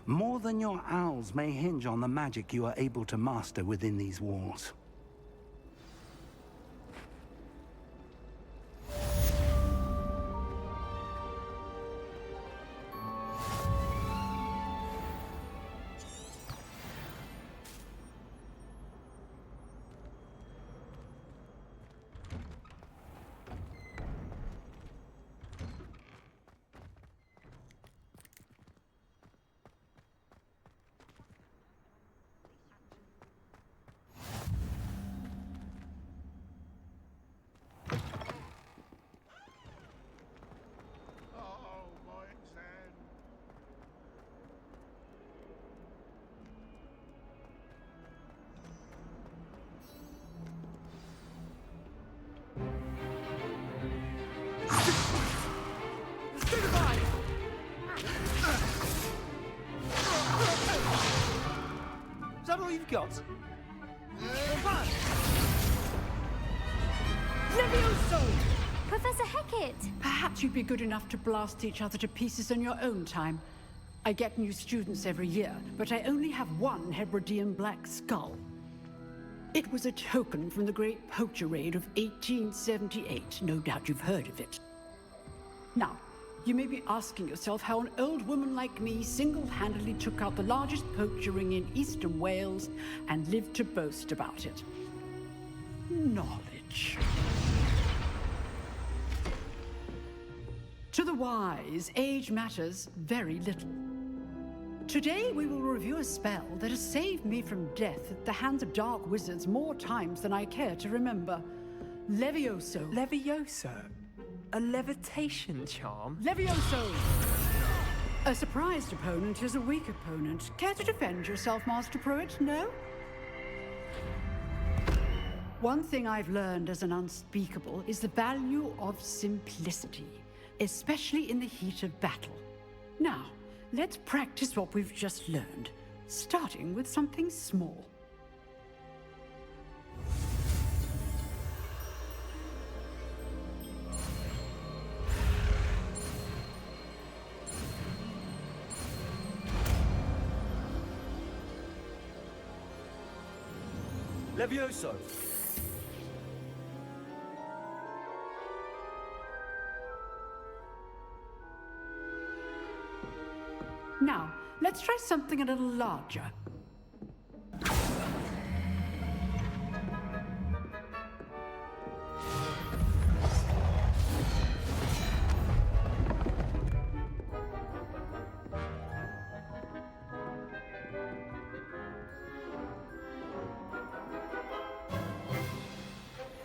More than your owls may hinge on the magic you are able to master within these walls. all you've got? Levioso! Professor Hecat! Perhaps you'd be good enough to blast each other to pieces in your own time. I get new students every year, but I only have one Hebridean black skull. It was a token from the Great Poacher Raid of 1878. No doubt you've heard of it. Now, you may be asking yourself how an old woman like me single-handedly took out the largest poacher ring in eastern Wales and lived to boast about it. Knowledge. To the wise, age matters very little. Today we will review a spell that has saved me from death at the hands of dark wizards more times than I care to remember. Levioso. Levioso? A levitation charm? Levioso! A surprised opponent is a weak opponent. Care to defend yourself, Master Pruitt? No? One thing I've learned as an unspeakable is the value of simplicity, especially in the heat of battle. Now, let's practice what we've just learned, starting with something small. Levioso! Now, let's try something a little larger.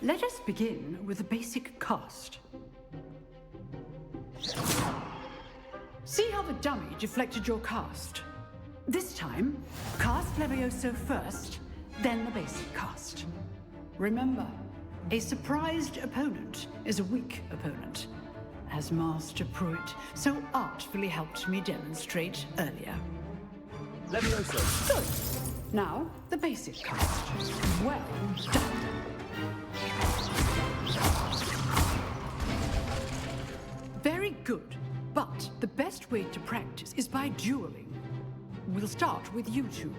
Let us begin with a basic cast. See how the dummy deflected your cast? This time, cast Levioso first, then the basic cast. Remember, a surprised opponent is a weak opponent, as Master Pruitt so artfully helped me demonstrate earlier. Levioso! Good. Now, the basic cast. Well done. Very good. But the best way to practice is by dueling. We'll start with you two.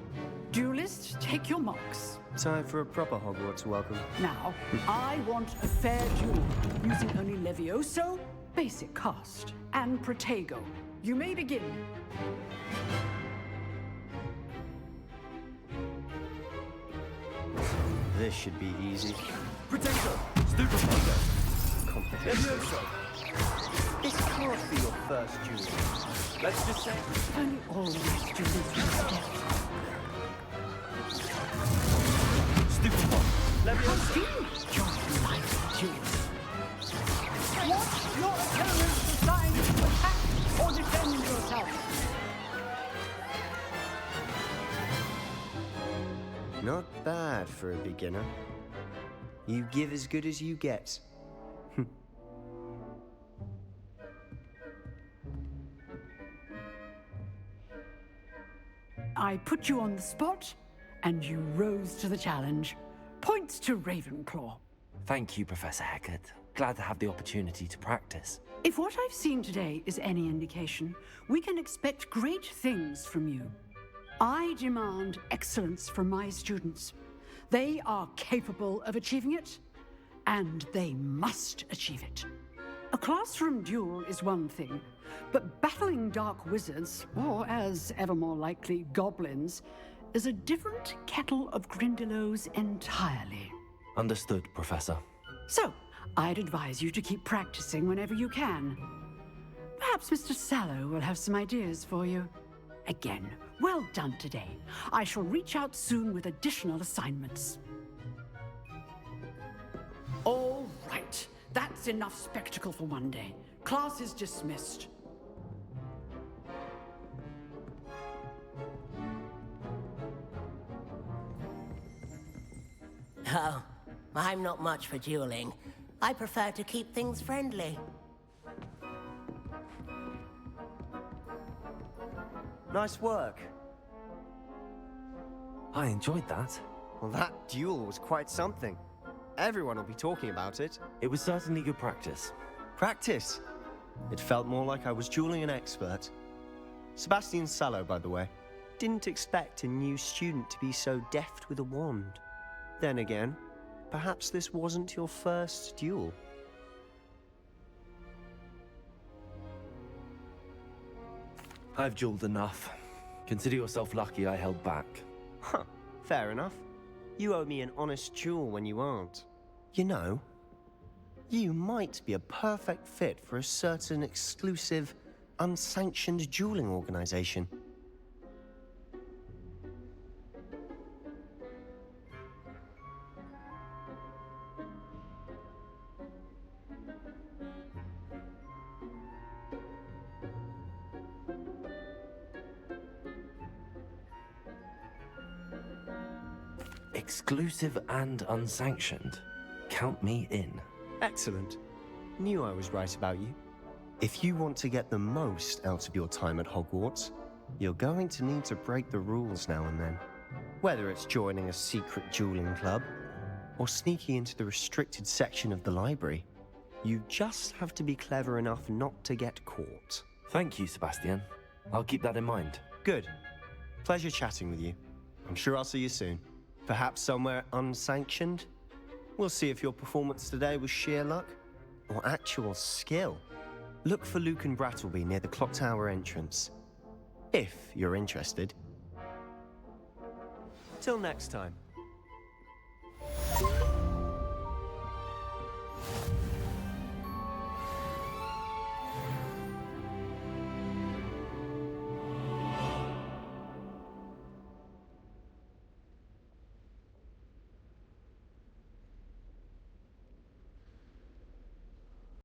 Duelists, take your marks. Time for a proper Hogwarts welcome. Now, I want a fair duel, using only Levioso, basic cast, and Protego. You may begin. This should be easy. Protego! Stupefinder! Levioso! This can't be your first duel. Let's just say... Only always duels with death. Stupefy! Levioso! Your life duels. Want your opponent to decide to attack or defend yourself. Not bad for a beginner. You give as good as you get. I put you on the spot, and you rose to the challenge. Points to Ravenclaw. Thank you, Professor Hecat. Glad to have the opportunity to practice. If what I've seen today is any indication, we can expect great things from you. I demand excellence from my students. They are capable of achieving it, and they must achieve it. A classroom duel is one thing, but battling dark wizards, or as ever more likely, goblins, is a different kettle of Grindylows entirely. Understood, Professor. So, I'd advise you to keep practicing whenever you can. Perhaps Mr. Sallow will have some ideas for you. Again, well done today. I shall reach out soon with additional assignments. All right. That's enough spectacle for one day. Class is dismissed. Oh, I'm not much for dueling. I prefer to keep things friendly. Nice work. I enjoyed that. Well, that duel was quite something. Everyone will be talking about it. It was certainly good practice. Practice? It felt more like I was dueling an expert. Sebastian Sallow, by the way. Didn't expect a new student to be so deft with a wand. Then again, perhaps this wasn't your first duel. I've dueled enough. Consider yourself lucky I held back. Huh, fair enough. You owe me an honest duel when you aren't. You know, you might be a perfect fit for a certain exclusive, unsanctioned dueling organization. Exclusive and unsanctioned. Count me in. Excellent. Knew I was right about you. If you want to get the most out of your time at Hogwarts, you're going to need to break the rules now and then. Whether it's joining a secret dueling club, or sneaking into the restricted section of the library, you just have to be clever enough not to get caught. Thank you, Sebastian. I'll keep that in mind. Good. Pleasure chatting with you. I'm sure I'll see you soon. Perhaps somewhere unsanctioned? We'll see if your performance today was sheer luck or actual skill. Look for Lucan Brattleby near the Clock Tower entrance. If you're interested. Till next time.